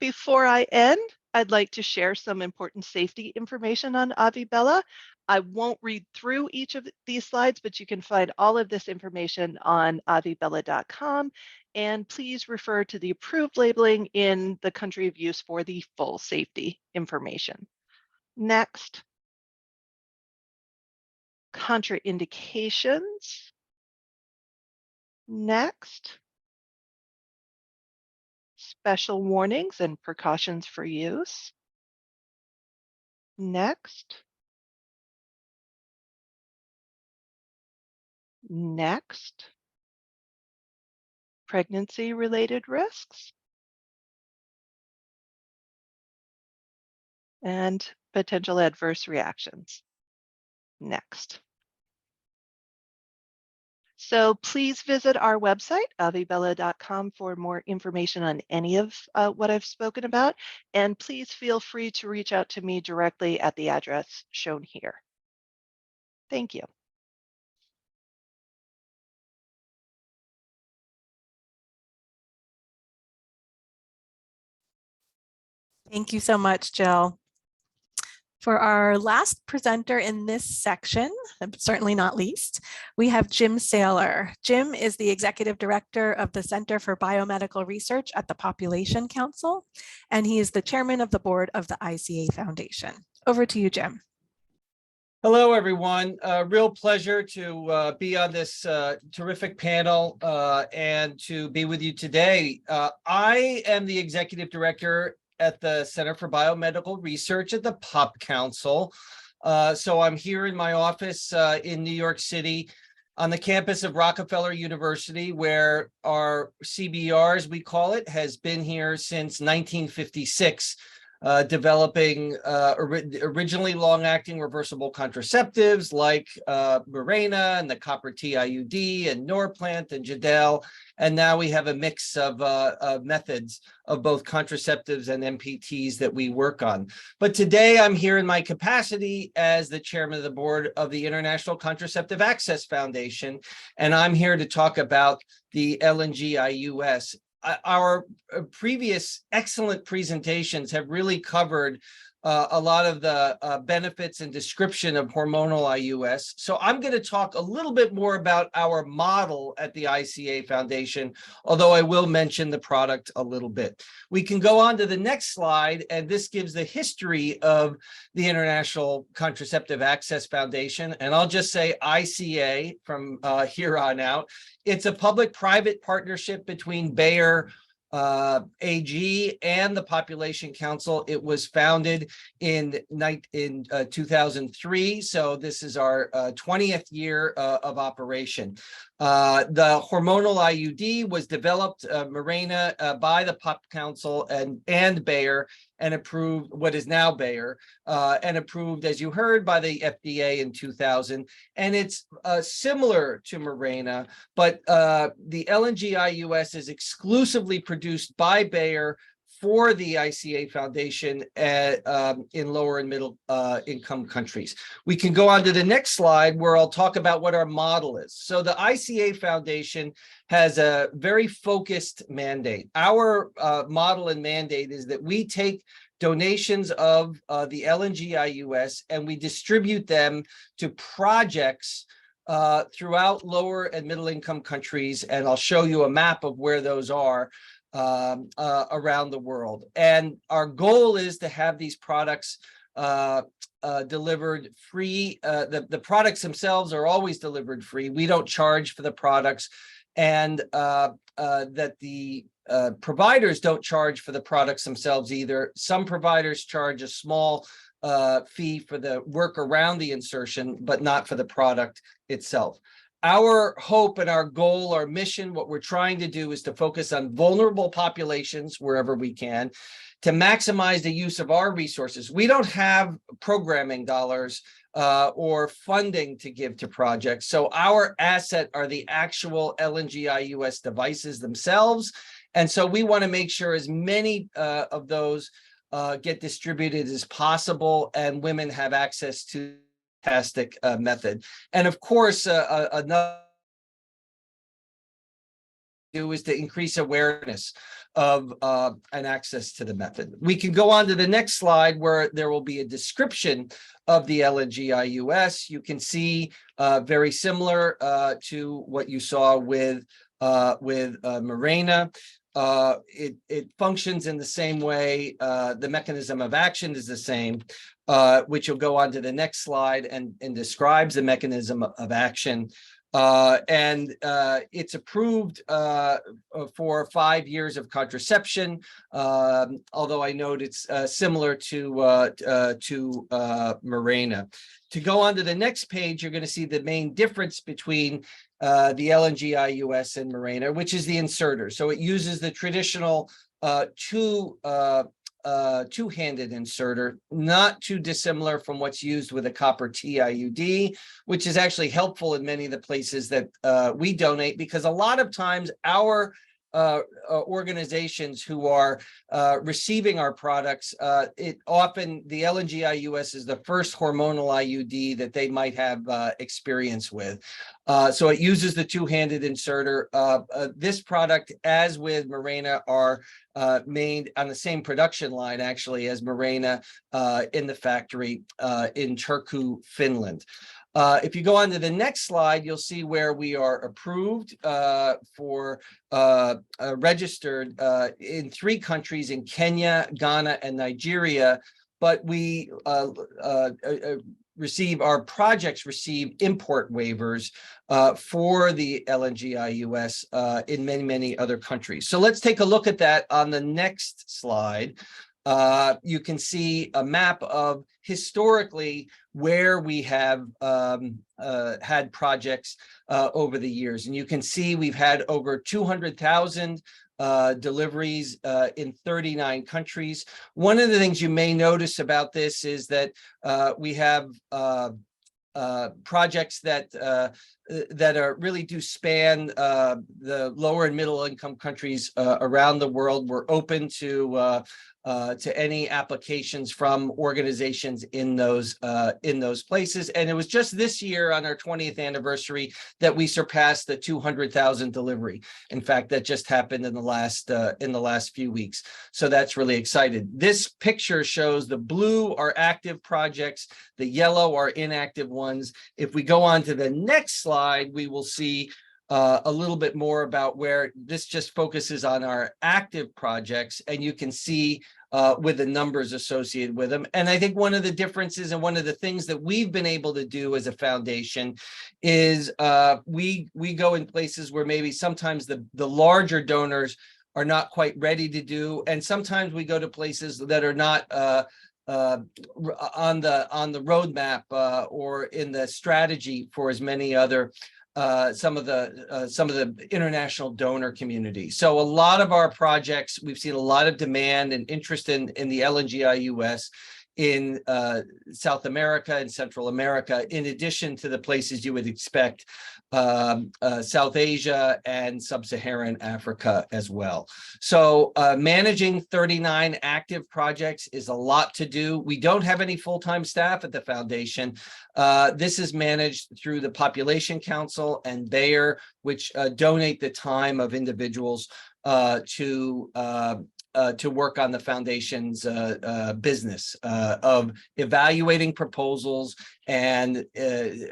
Before I end, I'd like to share some important safety information on Avibella. I won't read through each of these slides, but you can find all of this information on avibella.com. And please refer to the approved labeling in the country of use for the full safety information. Next. Contraindications. Next. Special warnings and precautions for use. Next. Next. Pregnancy-related risks. And potential adverse reactions. Next. So please visit our website, avibella.com, for more information on any of what I've spoken about. And please feel free to reach out to me directly at the address shown here. Thank you. Thank you so much, Jill. For our last presenter in this section, but certainly not least, we have Jim Saylor. Jim is the Executive Director of the Center for Biomedical Research at the Population Council, and he is the Chairman of the Board of the ICA Foundation. Over to you, Jim. Hello, everyone. Real pleasure to be on this terrific panel and to be with you today. I am the Executive Director at the Center for Biomedical Research at the Pop Council. So I'm here in my office in New York City on the campus of Rockefeller University, where our CBR, as we call it, has been here since 1956. Developing originally long-acting reversible contraceptives like Mirena and the copper T IUD and Norplant and Jadel. And now we have a mix of methods of both contraceptives and MPTs that we work on. But today I'm here in my capacity as the chairman of the board of the International Contraceptive Access Foundation. And I'm here to talk about the LNG-IUS. Our previous excellent presentations have really covered a lot of the benefits and description of hormonal IUS. So I'm going to talk a little bit more about our model at the ICA Foundation, although I will mention the product a little bit. We can go on to the next slide, and this gives the history of the International Contraceptive Access Foundation. And I'll just say ICA from here on out. It's a public-private partnership between Bayer AG and the Population Council. It was founded in 2003, so this is our 20th year of operation. The hormonal IUD was developed, Mirena, by the Pop Council and Bayer, and approved, what is now Bayer, and approved, as you heard, by the FDA in 2000. And it's similar to Mirena, but the LNG-IUS is exclusively produced by Bayer for the ICA Foundation in lower and middle income countries. We can go on to the next slide where I'll talk about what our model is. So the ICA Foundation has a very focused mandate. Our model and mandate is that we take donations of the LNG-IUS and we distribute them to projects throughout lower and middle income countries. And I'll show you a map of where those are around the world. And our goal is to have these products delivered free. The products themselves are always delivered free. We don't charge for the products, and that the providers don't charge for the products themselves either. Some providers charge a small fee for the work around the insertion, but not for the product itself. Our hope and our goal, our mission, what we're trying to do is to focus on vulnerable populations wherever we can, to maximize the use of our resources. We don't have programming dollars or funding to give to projects. So our asset are the actual LNG-IUS devices themselves. And so we want to make sure as many of those get distributed as possible and women have access to fantastic method. And of course, another is to increase awareness of and access to the method. We can go on to the next slide where there will be a description of the LNG-IUS. You can see very similar to what you saw with Mirena. It functions in the same way. The mechanism of action is the same, which will go on to the next slide and describes the mechanism of action. And it's approved for 5 years of contraception, although I note it's similar to Mirena. To go on to the next page, you're going to see the main difference between the LNG-IUS and Mirena, which is the inserter. So it uses the traditional two-handed inserter, not too dissimilar from what's used with a copper T IUD, which is actually helpful in many of the places that we donate, because a lot of times our organizations who are receiving our products, often the LNG-IUS is the first hormonal IUD that they might have experience with. So it uses the two-handed inserter. This product, as with Mirena, are made on the same production line, actually, as Mirena in the factory in Turku, Finland. If you go on to the next slide, you'll see where we are approved for registered in 3 countries, in Kenya, Ghana, and Nigeria. But we our projects receive import waivers for the LNG-IUS in many, many other countries. So let's take a look at that on the next slide. You can see a map of historically where we have had projects over the years. And you can see we've had over 200,000 deliveries in 39 countries. One of the things you may notice about this is that we have projects that really do span the lower and middle income countries around the world. We're open to any applications from organizations in those places. And it was just this year on our 20th anniversary that we surpassed the 200,000 delivery. In fact, that just happened in the last few weeks. So that's really exciting. This picture shows the blue are active projects, the yellow are inactive ones. If we go on to the next slide, we will see a little bit more about where this just focuses on our active projects, and you can see with the numbers associated with them. And I think one of the differences and one of the things that we've been able to do as a foundation is we go in places where maybe sometimes the larger donors are not quite ready to do, and sometimes we go to places that are not on the roadmap or in the strategy for as many other some of the international donor community. So a lot of our projects, we've seen a lot of demand and interest in the LNG-IUS in South America and Central America, in addition to the places you would expect, South Asia and Sub-Saharan Africa as well. So managing 39 active projects is a lot to do. We don't have any full-time staff at the foundation. This is managed through the Population Council and Bayer, which donate the time of individuals to work on the foundation's business of evaluating proposals and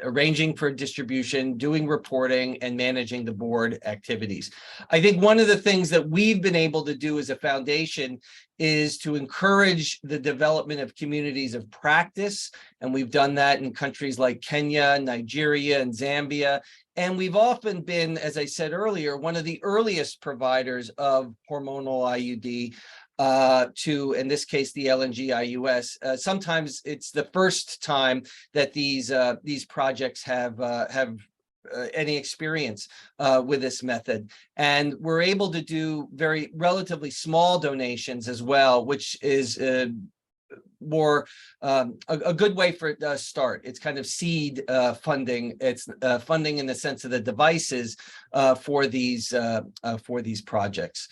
arranging for distribution, doing reporting, and managing the board activities. I think one of the things that we've been able to do as a foundation is to encourage the development of communities of practice. And we've done that in countries like Kenya, Nigeria, and Zambia. And we've often been, as I said earlier, one of the earliest providers of hormonal IUD to, in this case, the LNG-IUS. Sometimes it's the first time that these projects have any experience with this method. And we're able to do very relatively small donations as well, which is more a good way for it to start. It's kind of seed funding. It's funding in the sense of the devices for these projects.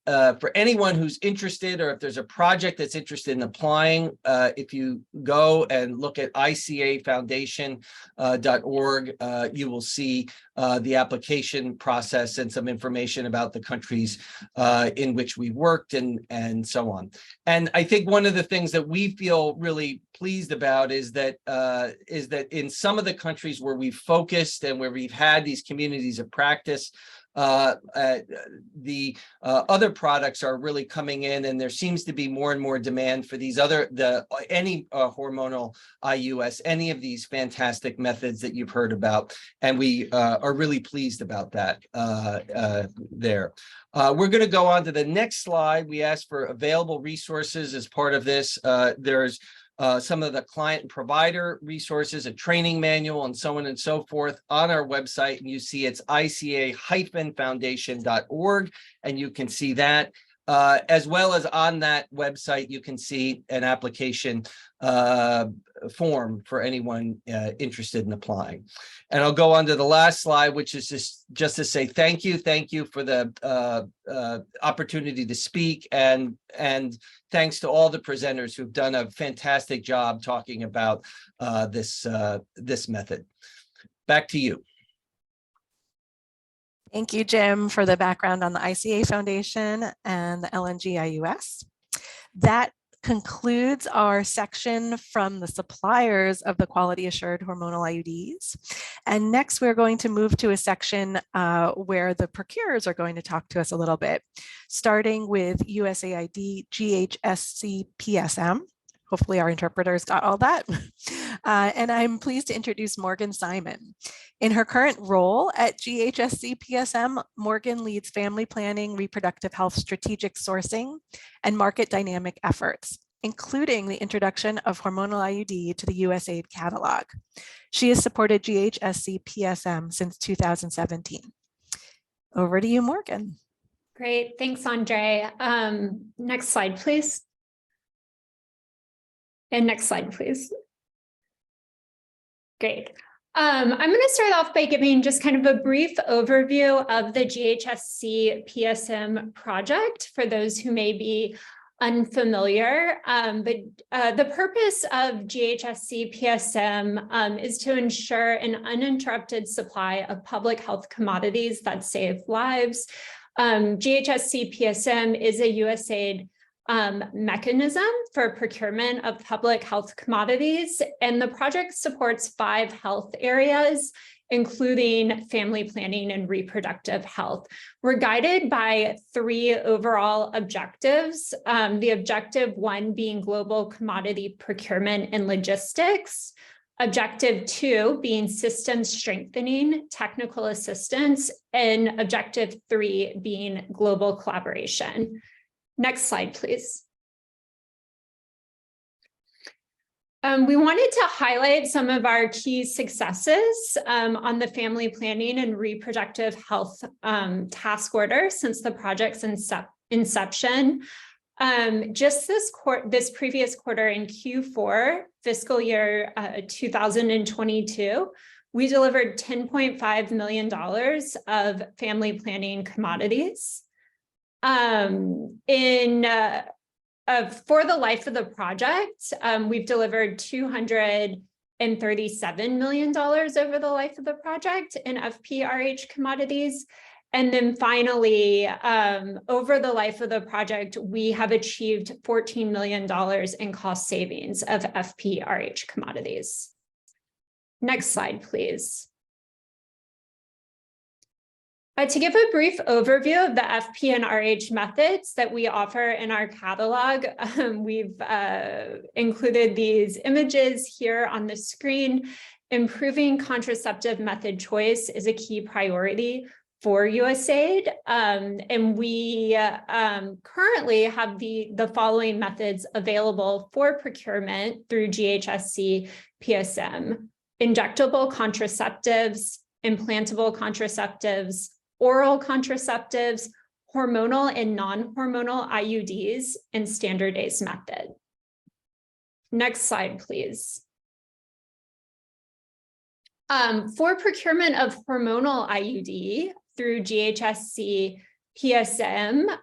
For anyone who's interested, or if there's a project that's interested in applying, if you go and look at icafoundation.org, you will see the application process and some information about the countries in which we worked and so on. And I think one of the things that we feel really pleased about is that in some of the countries where we've focused and where we've had these communities of practice, the other products are really coming in, and there seems to be more and more demand for these any hormonal IUS, any of these fantastic methods that you've heard about, and we are really pleased about that there. We're going to go on to the next slide. We asked for available resources as part of this. There's some of the client and provider resources, a training manual, and so on and so forth on our website. And you see it's ica-foundation.org, and you can see that. As well as on that website, you can see an application form for anyone interested in applying. And I'll go on to the last slide, which is just to say thank you for the opportunity to speak, and thanks to all the presenters who've done a fantastic job talking about this method. Back to you. Thank you, Jim, for the background on the ICA Foundation and the LNG-IUS. That concludes our section from the suppliers of the quality assured hormonal IUDs. And next, we're going to move to a section where the procurers are going to talk to us a little bit, starting with USAID GHSC PSM. Hopefully our interpreters got all that. And I'm pleased to introduce Morgan Simon. In her current role at GHSC PSM, Morgan leads family planning, reproductive health strategic sourcing, and market dynamic efforts, including the introduction of hormonal IUD to the USAID catalog. She has supported GHSC PSM since 2017. Over to you, Morgan. Great, thanks, Andre. Next slide, please. And next slide, please. Great. I'm going to start off by giving just kind of a brief overview of the GHSC PSM project for those who may be unfamiliar. The purpose of GHSC PSM is to ensure an uninterrupted supply of public health commodities that save lives. GHSC PSM is a USAID mechanism for procurement of public health commodities, and the project supports 5 health areas, including family planning and reproductive health. We're guided by 3 overall objectives, the objective 1 being global commodity procurement and logistics, objective 2 being systems strengthening, technical assistance, and objective 3 being global collaboration. Next slide, please. We wanted to highlight some of our key successes on the family planning and reproductive health task order since the project's inception. Just this previous quarter in Q4, fiscal year 2022, we delivered $10.5 million of family planning commodities. For the life of the project, we've delivered $237 million over the life of the project in FPRH commodities. And then finally, over the life of the project, we have achieved $14 million in cost savings of FPRH commodities. Next slide, please. To give a brief overview of the FP and RH methods that we offer in our catalog, we've included these images here on the screen. Improving contraceptive method choice is a key priority for USAID, and we currently have the following methods available for procurement through GHSC PSM: injectable contraceptives, implantable contraceptives, oral contraceptives, hormonal and non-hormonal IUDs, and standardized method. Next slide, please. For procurement of hormonal IUD through GHSC PSM,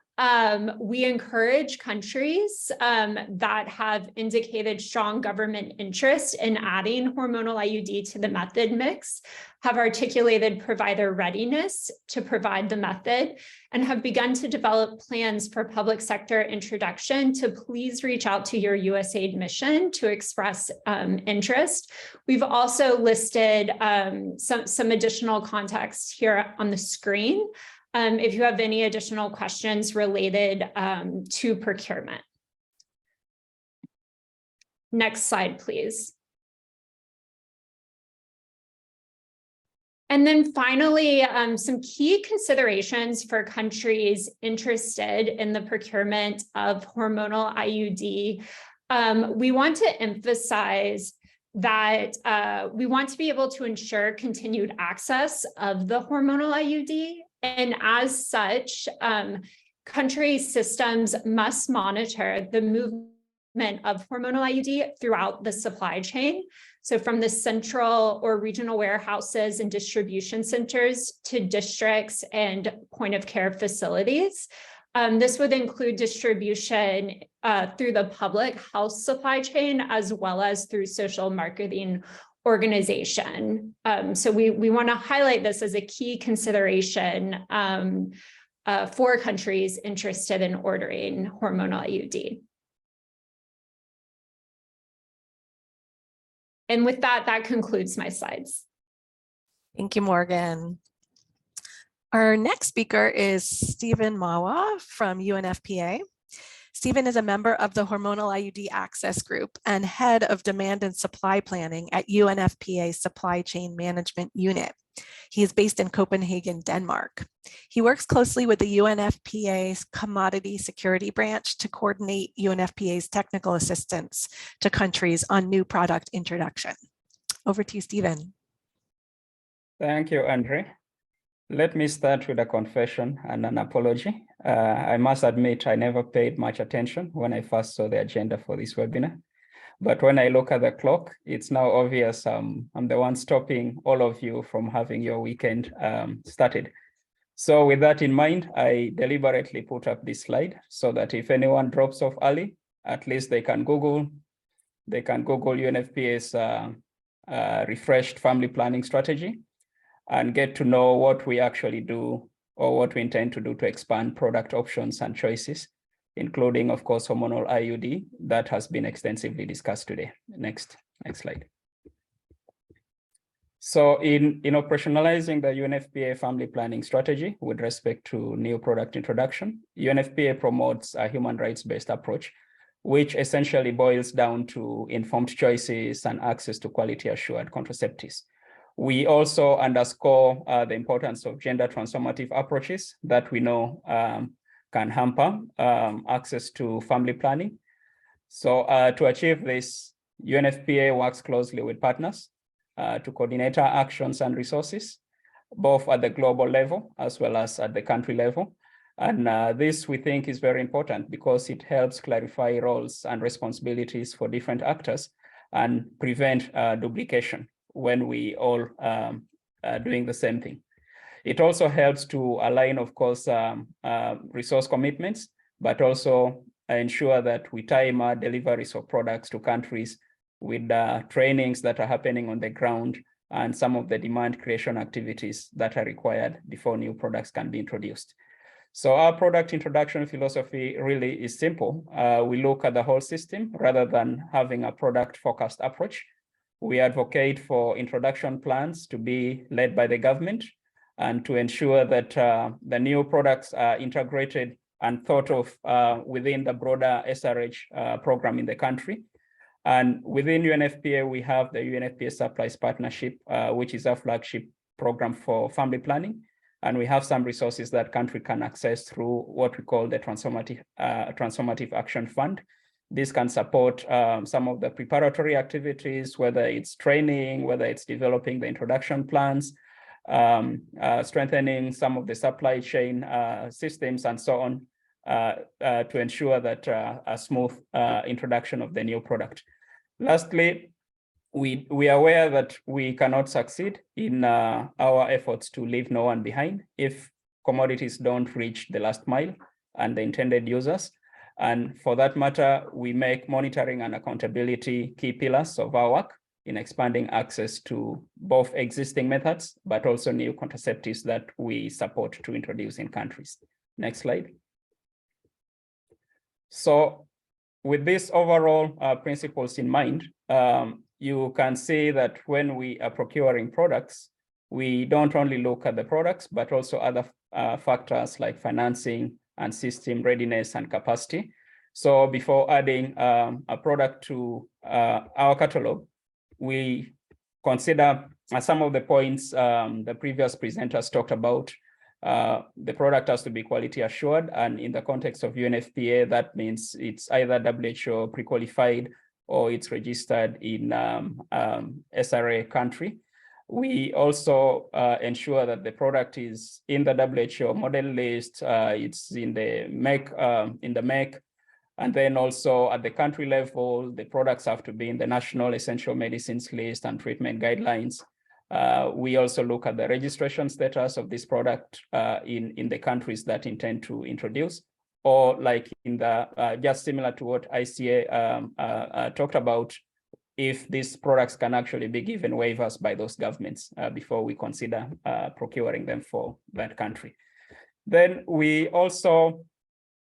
we encourage countries that have indicated strong government interest in adding hormonal IUD to the method mix, have articulated provider readiness to provide the method, and have begun to develop plans for public sector introduction to please reach out to your USAID mission to express interest. We've also listed some additional context here on the screen if you have any additional questions related to procurement. Next slide, please. And then finally, some key considerations for countries interested in the procurement of hormonal IUD. We want to emphasize that we want to be able to ensure continued access of the hormonal IUD. And as such, country systems must monitor the movement of hormonal IUD throughout the supply chain. So from the central or regional warehouses and distribution centers to districts and point of care facilities. This would include distribution through the public health supply chain, as well as through social marketing organization. So we want to highlight this as a key consideration for countries interested in ordering hormonal IUD. And with that, that concludes my slides. Thank you, Morgan. Our next speaker is Stephen Mawa from UNFPA. Stephen is a member of the Hormonal IUD Access Group and head of demand and supply planning at UNFPA's Supply Chain Management Unit. He is based in Copenhagen, Denmark. He works closely with the UNFPA's Commodity Security Branch to coordinate UNFPA's technical assistance to countries on new product introduction. Over to you, Stephen. Thank you, Andre. Let me start with a confession and an apology. I must admit I never paid much attention when I first saw the agenda for this webinar. But when I look at the clock, it's now obvious I'm the one stopping all of you from having your weekend started. So with that in mind, I deliberately put up this slide so that if anyone drops off early, at least they can Google UNFPA's refreshed family planning strategy and get to know what we actually do or what we intend to do to expand product options and choices, including, of course, hormonal IUD that has been extensively discussed today. Next slide. So in operationalizing the UNFPA family planning strategy with respect to new product introduction, UNFPA promotes a human rights-based approach, which essentially boils down to informed choices and access to quality assured contraceptives. We also underscore the importance of gender transformative approaches that we know can hamper access to family planning. So to achieve this, UNFPA works closely with partners to coordinate our actions and resources, both at the global level as well as at the country level. And this we think is very important because it helps clarify roles and responsibilities for different actors and prevent duplication when we all are doing the same thing. It also helps to align, of course, resource commitments, but also ensure that we time our deliveries of products to countries with trainings that are happening on the ground and some of the demand creation activities that are required before new products can be introduced. So our product introduction philosophy really is simple. We look at the whole system rather than having a product-focused approach. We advocate for introduction plans to be led by the government and to ensure that the new products are integrated and thought of within the broader SRH program in the country. And within UNFPA, we have the UNFPA Supplies Partnership, which is our flagship program for family planning. And we have some resources that country can access through what we call the Transformative Action Fund. This can support some of the preparatory activities, whether it's training, whether it's developing the introduction plans, strengthening some of the supply chain systems and so on to ensure that a smooth introduction of the new product. Lastly, we are aware that we cannot succeed in our efforts to leave no one behind if commodities don't reach the last mile and the intended users. And for that matter, we make monitoring and accountability key pillars of our work in expanding access to both existing methods, but also new contraceptives that we support to introduce in countries. Next slide. So with these overall principles in mind, you can see that when we are procuring products, we don't only look at the products, but also other factors like financing and system readiness and capacity. So before adding a product to our catalog, we consider some of the points the previous presenters talked about. The product has to be quality assured, and in the context of UNFPA, that means it's either WHO pre-qualified or it's registered in SRA country. We also ensure that the product is in the WHO model list, it's in the MEC, and then also at the country level, the products have to be in the national essential medicines list and treatment guidelines. We also look at the registration status of this product in the countries that intend to introduce, or like in the, just similar to what ICA talked about, if these products can actually be given waivers by those governments before we consider procuring them for that country. Then we also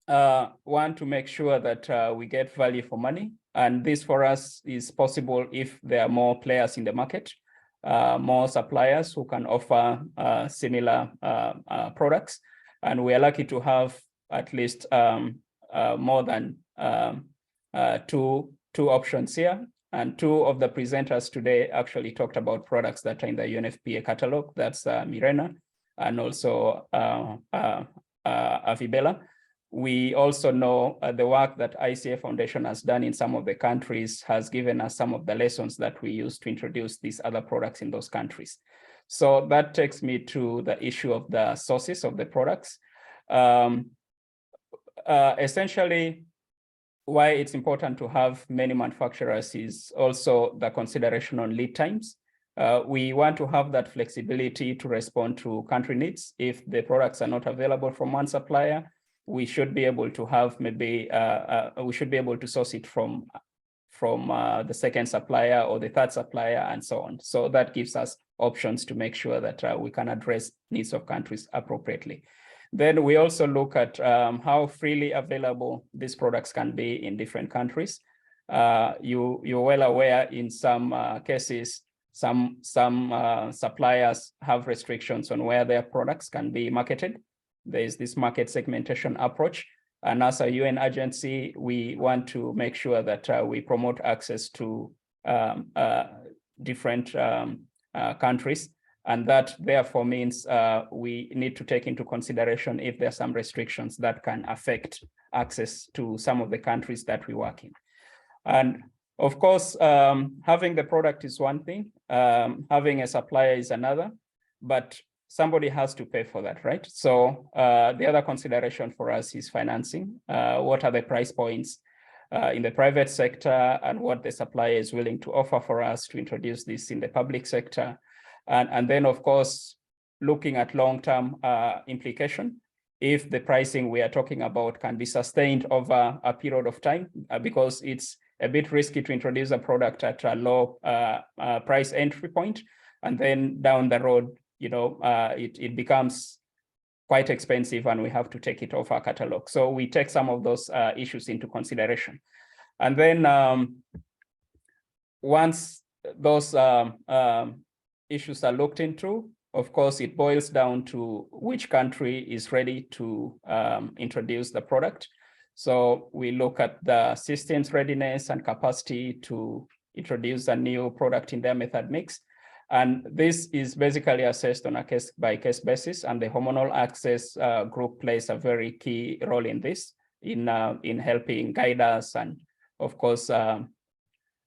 want to make sure that we get value for money. And this for us is possible if there are more players in the market, more suppliers who can offer similar products. And we are lucky to have at least more than two options here. And two of the presenters today actually talked about products that are in the UNFPA catalog. That's Mirena and also Avibela. We also know the work that ICA Foundation has done in some of the countries has given us some of the lessons that we use to introduce these other products in those countries. So that takes me to the issue of the sources of the products. Essentially, why it's important to have many manufacturers is also the consideration on lead times. We want to have that flexibility to respond to country needs. If the products are not available from one supplier, we should be able to have maybe, we should be able to source it from the second supplier or the third supplier and so on. So that gives us options to make sure that we can address needs of countries appropriately. Then we also look at how freely available these products can be in different countries. You're well aware in some cases, some suppliers have restrictions on where their products can be marketed. There is this market segmentation approach. And as a UN agency, we want to make sure that we promote access to different countries. And that therefore means we need to take into consideration if there are some restrictions that can affect access to some of the countries that we work in. And of course, having the product is one thing, having a supplier is another, but somebody has to pay for that, right? So the other consideration for us is financing. What are the price points in the private sector and what the supplier is willing to offer for us to introduce this in the public sector? And then, of course, looking at long-term implication, if the pricing we are talking about can be sustained over a period of time, because it's a bit risky to introduce a product at a low price entry point, and then down the road, you know, it becomes quite expensive and we have to take it off our catalog. So we take some of those issues into consideration. And then once those issues are looked into, of course, it boils down to which country is ready to introduce the product. So we look at the system's readiness and capacity to introduce a new product in their method mix. And this is basically assessed on a case-by-case basis, and the Hormonal Access Group plays a very key role in this, in helping guide us and, of course,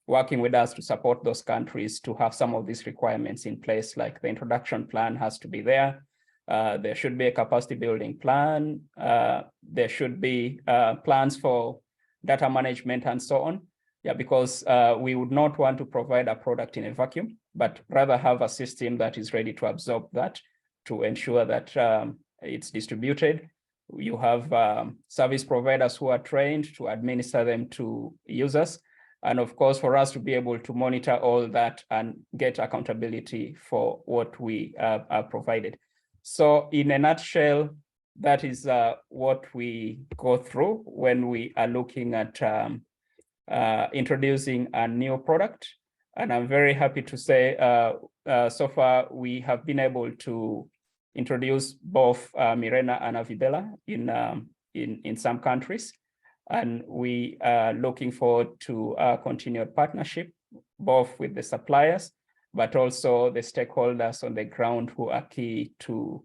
working with us to support those countries to have some of these requirements in place, like the introduction plan has to be there. There should be a capacity building plan. There should be plans for data management and so on. Yeah, because we would not want to provide a product in a vacuum, but rather have a system that is ready to absorb that, to ensure that it's distributed. You have service providers who are trained to administer them to users. And of course, for us to be able to monitor all that and get accountability for what we are provided. So in a nutshell, that is what we go through when we are looking at introducing a new product. And I'm very happy to say so far we have been able to introduce both Mirena and Avibela in some countries. And we are looking forward to a continued partnership, both with the suppliers, but also the stakeholders on the ground who are key to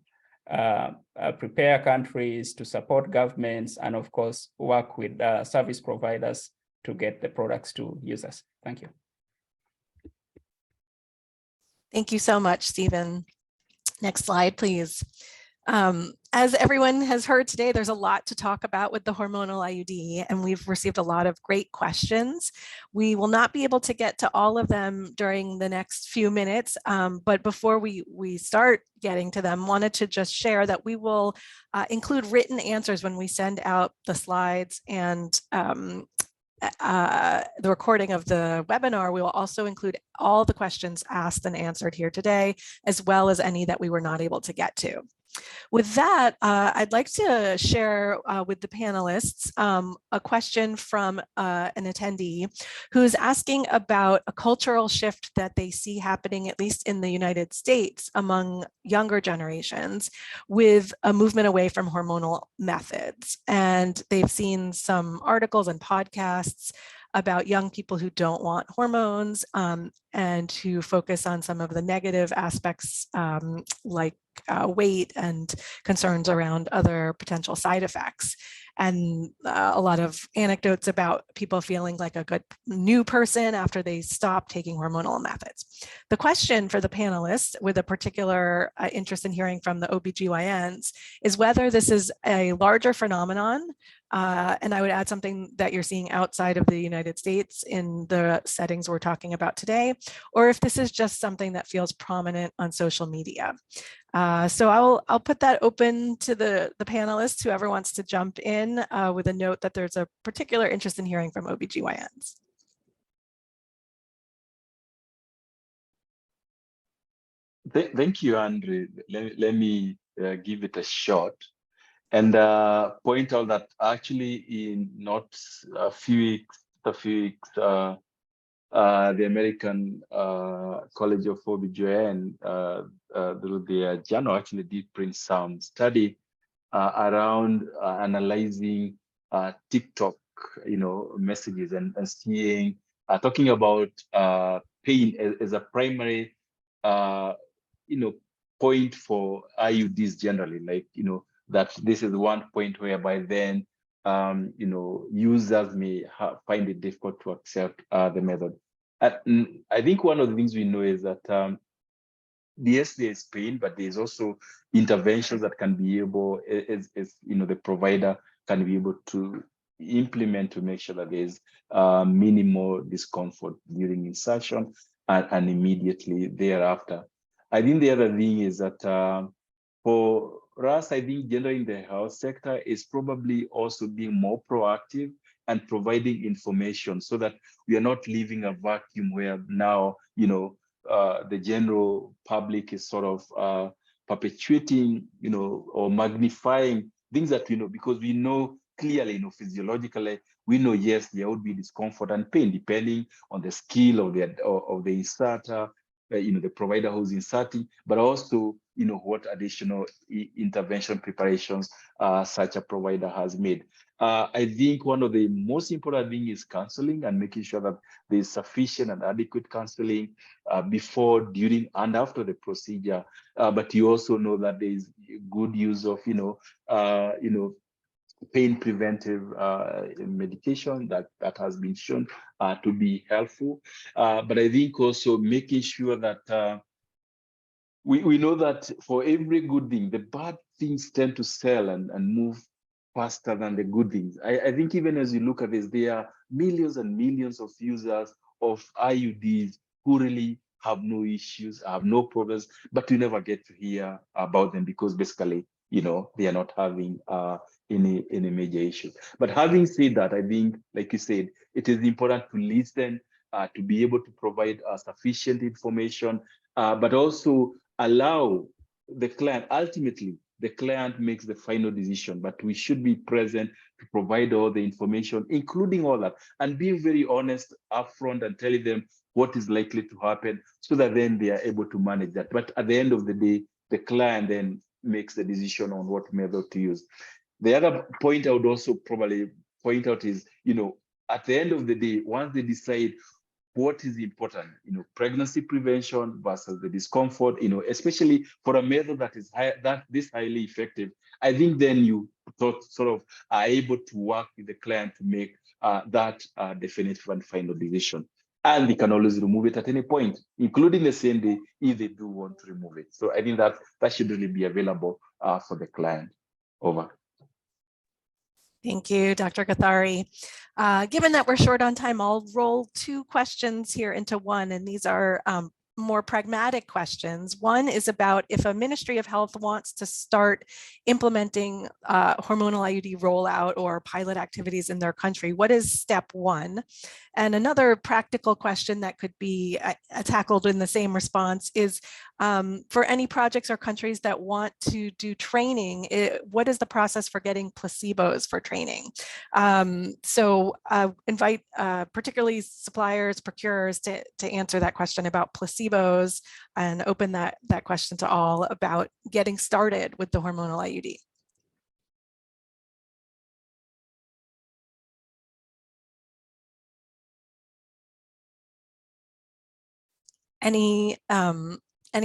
prepare countries, to support governments, and of course, work with service providers to get the products to users. Thank you. Thank you so much, Stephen. Next slide, please. As everyone has heard today, there's a lot to talk about with the hormonal IUD, and we've received a lot of great questions. We will not be able to get to all of them during the next few minutes, but before we start getting to them, wanted to just share that we will include written answers when we send out the slides and the recording of the webinar. We will also include all the questions asked and answered here today, as well as any that we were not able to get to. With that, I'd like to share with the panelists a question from an attendee who's asking about a cultural shift that they see happening, at least in the United States, among younger generations with a movement away from hormonal methods. And they've seen some articles and podcasts about young people who don't want hormones and who focus on some of the negative aspects like weight and concerns around other potential side effects. And a lot of anecdotes about people feeling like a good new person after they stop taking hormonal methods. The question for the panelists, with a particular interest in hearing from the OBGYNs, is whether this is a larger phenomenon, and I would add something that you're seeing outside of the United States in the settings we're talking about today, or if this is just something that feels prominent on social media. So I'll put that open to the panelists, whoever wants to jump in with a note that there's a particular interest in hearing from OBGYNs. Thank you, Andrew. Let me give it a shot and point out that actually in not a few weeks, the American College of OBGYN, their journal actually did print some study around analyzing TikTok, messages and seeing, talking about pain as a primary, point for IUDs generally, like, that this is one point whereby then, users may find it difficult to accept the method. I think one of the things we know is that yes, there's pain, but there's also interventions that can be able, as the provider can be able to implement to make sure that there's minimal discomfort during insertion and immediately thereafter. I think the other thing is that for us, I think generally in the health sector is probably also being more proactive and providing information so that we are not leaving a vacuum where now, the general public is sort of perpetuating, or magnifying things that we know, because we know clearly, physiologically, we know, yes, there would be discomfort and pain depending on the skill of the inserter, the provider who's inserting, but also, what additional intervention preparations such a provider has made. I think one of the most important things is counseling and making sure that there's sufficient and adequate counseling before, during, and after the procedure. But you also know that there is good use of, pain preventive medication that has been shown to be helpful. But I think also making sure that we know that for every good thing, the bad things tend to sell and move faster than the good things. I think even as you look at this, there are millions and millions of users of IUDs who really have no issues, have no problems, but we never get to hear about them because basically, they are not having any major issues. But having said that, I think, like you said, it is important to listen, to be able to provide sufficient information, but also allow the client. Ultimately, the client makes the final decision, but we should be present to provide all the information, including all that, and being very honest upfront and telling them what is likely to happen so that then they are able to manage that. But at the end of the day, the client then makes the decision on what method to use. The other point I would also probably point out is, at the end of the day, once they decide what is important, pregnancy prevention versus the discomfort, especially for a method that is this highly effective, I think then you sort of are able to work with the client to make that definitive and final decision. and they can always remove it at any point, including the same day if they do want to remove it. So I think that should really be available for the client. Over. Thank you, Dr. Gathari. Given that we're short on time, I'll roll two questions here into one, and these are more pragmatic questions. One is about if a Ministry of Health wants to start implementing hormonal IUD rollout or pilot activities in their country, what is step one? And another practical question that could be tackled in the same response is for any projects or countries that want to do training, what is the process for getting placebos for training? So invite particularly suppliers, procurers to answer that question about placebos and open that question to all about getting started with the hormonal IUD. Any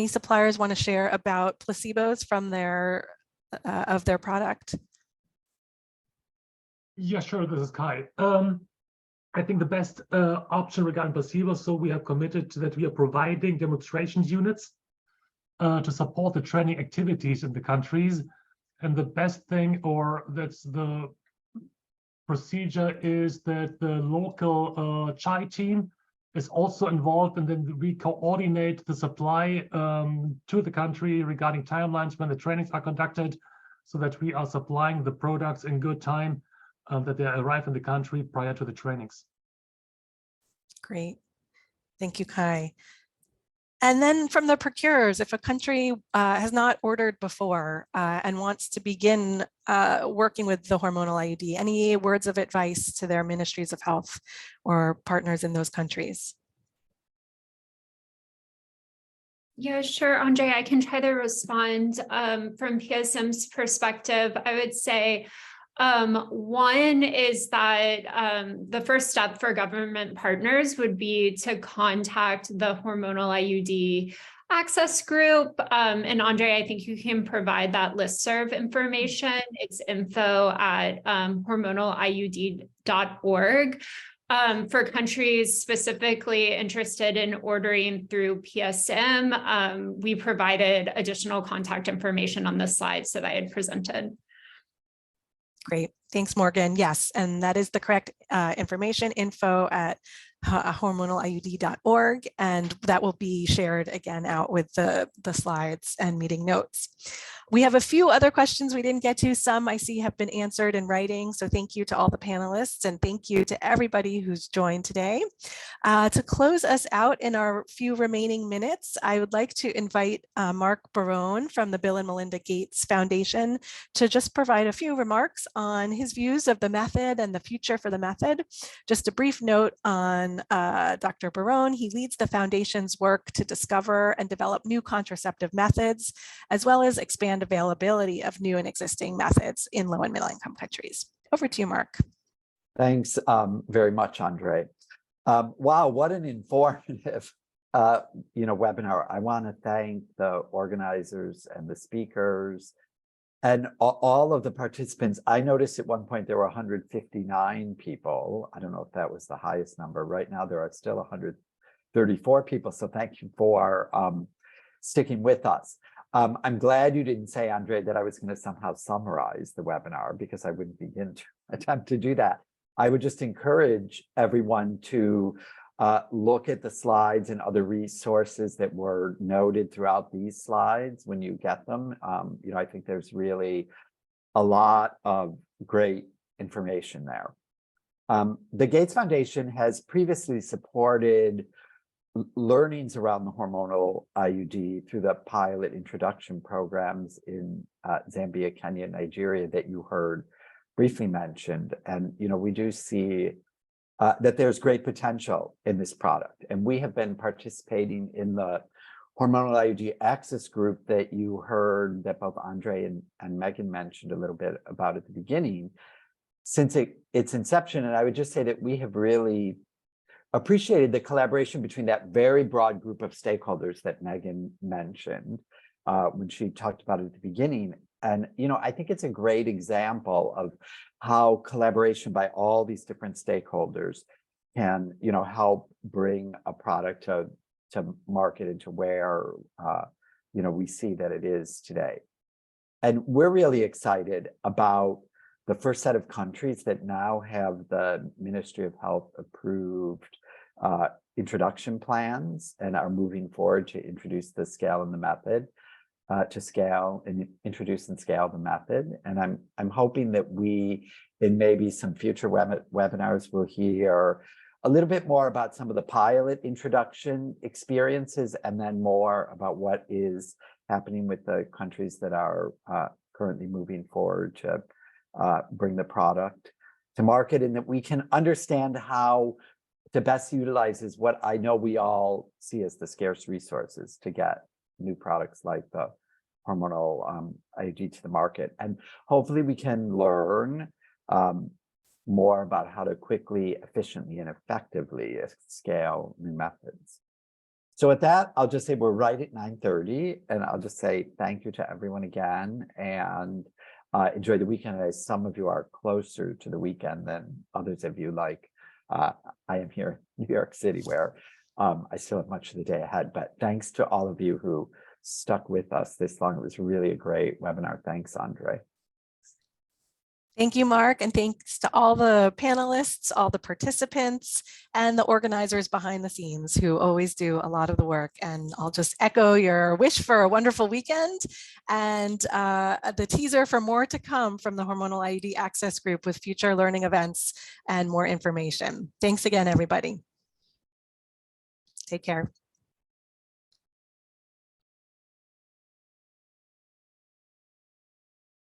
suppliers want to share about placebos from their of their product? Yeah, sure. This is Kai. I think the best option regarding placebos, so we have committed to that we are providing demonstration units to support the training activities in the countries. And the best thing, or that's the procedure, is that the local CHI team is also involved, and then we coordinate the supply to the country regarding timelines when the trainings are conducted, so that we are supplying the products in good time that they arrive in the country prior to the trainings. Great. Thank you, Kai. And then from the procurers, if a country has not ordered before and wants to begin working with the hormonal IUD, any words of advice to their ministries of health or partners in those countries? Yeah, sure, Andre, I can try to respond from PSM's perspective. I would say one is that the first step for government partners would be to contact the Hormonal IUD Access Group. And Andre, I think you can provide that listserv information. It's info@hormonaliud.org. For countries specifically interested in ordering through PSM, we provided additional contact information on the slides that I had presented. Great. Thanks, Morgan. Yes, and that is the correct information, info@hormonaliud.org, and that will be shared again out with the slides and meeting notes. We have a few other questions we didn't get to. Some I see have been answered in writing, so thank you to all the panelists, and thank you to everybody who's joined today. To close us out in our few remaining minutes, I would like to invite Mark Barone from the Bill and Melinda Gates Foundation to just provide a few remarks on his views of the method and the future for the method. Just a brief note on Dr. Barone. He leads the foundation's work to discover and develop new contraceptive methods, as well as expand availability of new and existing methods in low and middle income countries. Over to you, Mark. Thanks very much, Andre. Wow, what an informative webinar. I want to thank the organizers and the speakers and all of the participants. I noticed at one point there were 159 people. I don't know if that was the highest number. Right now there are still 134 people. So thank you for sticking with us. I'm glad you didn't say, Andre, that I was going to somehow summarize the webinar, because I wouldn't begin to attempt to do that. I would just encourage everyone to look at the slides and other resources that were noted throughout these slides when you get them. I think there's really a lot of great information there. The Gates Foundation has previously supported learnings around the hormonal IUD through the pilot introduction programs in Zambia, Kenya, Nigeria that you heard briefly mentioned. And, we do see that there's great potential in this product. And we have been participating in the Hormonal IUD Access Group that you heard that both Andre and Megan mentioned a little bit about at the beginning since its inception. And I would just say that we have really appreciated the collaboration between that very broad group of stakeholders that Megan mentioned when she talked about it at the beginning. And, I think it's a great example of how collaboration by all these different stakeholders can, help bring a product to market into where, we see that it is today. And we're really excited about the first set of countries that now have the Ministry of Health approved introduction plans and are moving forward to introduce the scale and the method, introduce and scale the method. And I'm hoping that we, in maybe some future webinars, will hear a little bit more about some of the pilot introduction experiences, and then more about what is happening with the countries that are currently moving forward to bring the product to market, and that we can understand how to best utilize is what I know we all see as the scarce resources to get new products like the hormonal IUD to the market. And hopefully we can learn more about how to quickly, efficiently, and effectively scale new methods. So with that, I'll just say we're right at 9:30, and I'll just say thank you to everyone again, and enjoy the weekend, as some of you are closer to the weekend than others of you, like I am here in New York City, where I still have much of the day ahead. But thanks to all of you who stuck with us this long. It was really a great webinar. Thanks, Andre. Thank you, Mark, and thanks to all the panelists, all the participants, and the organizers behind the scenes who always do a lot of the work. And I'll just echo your wish for a wonderful weekend and the teaser for more to come from the Hormonal IUD Access Group with future learning events and more information. Thanks again, everybody. Take care.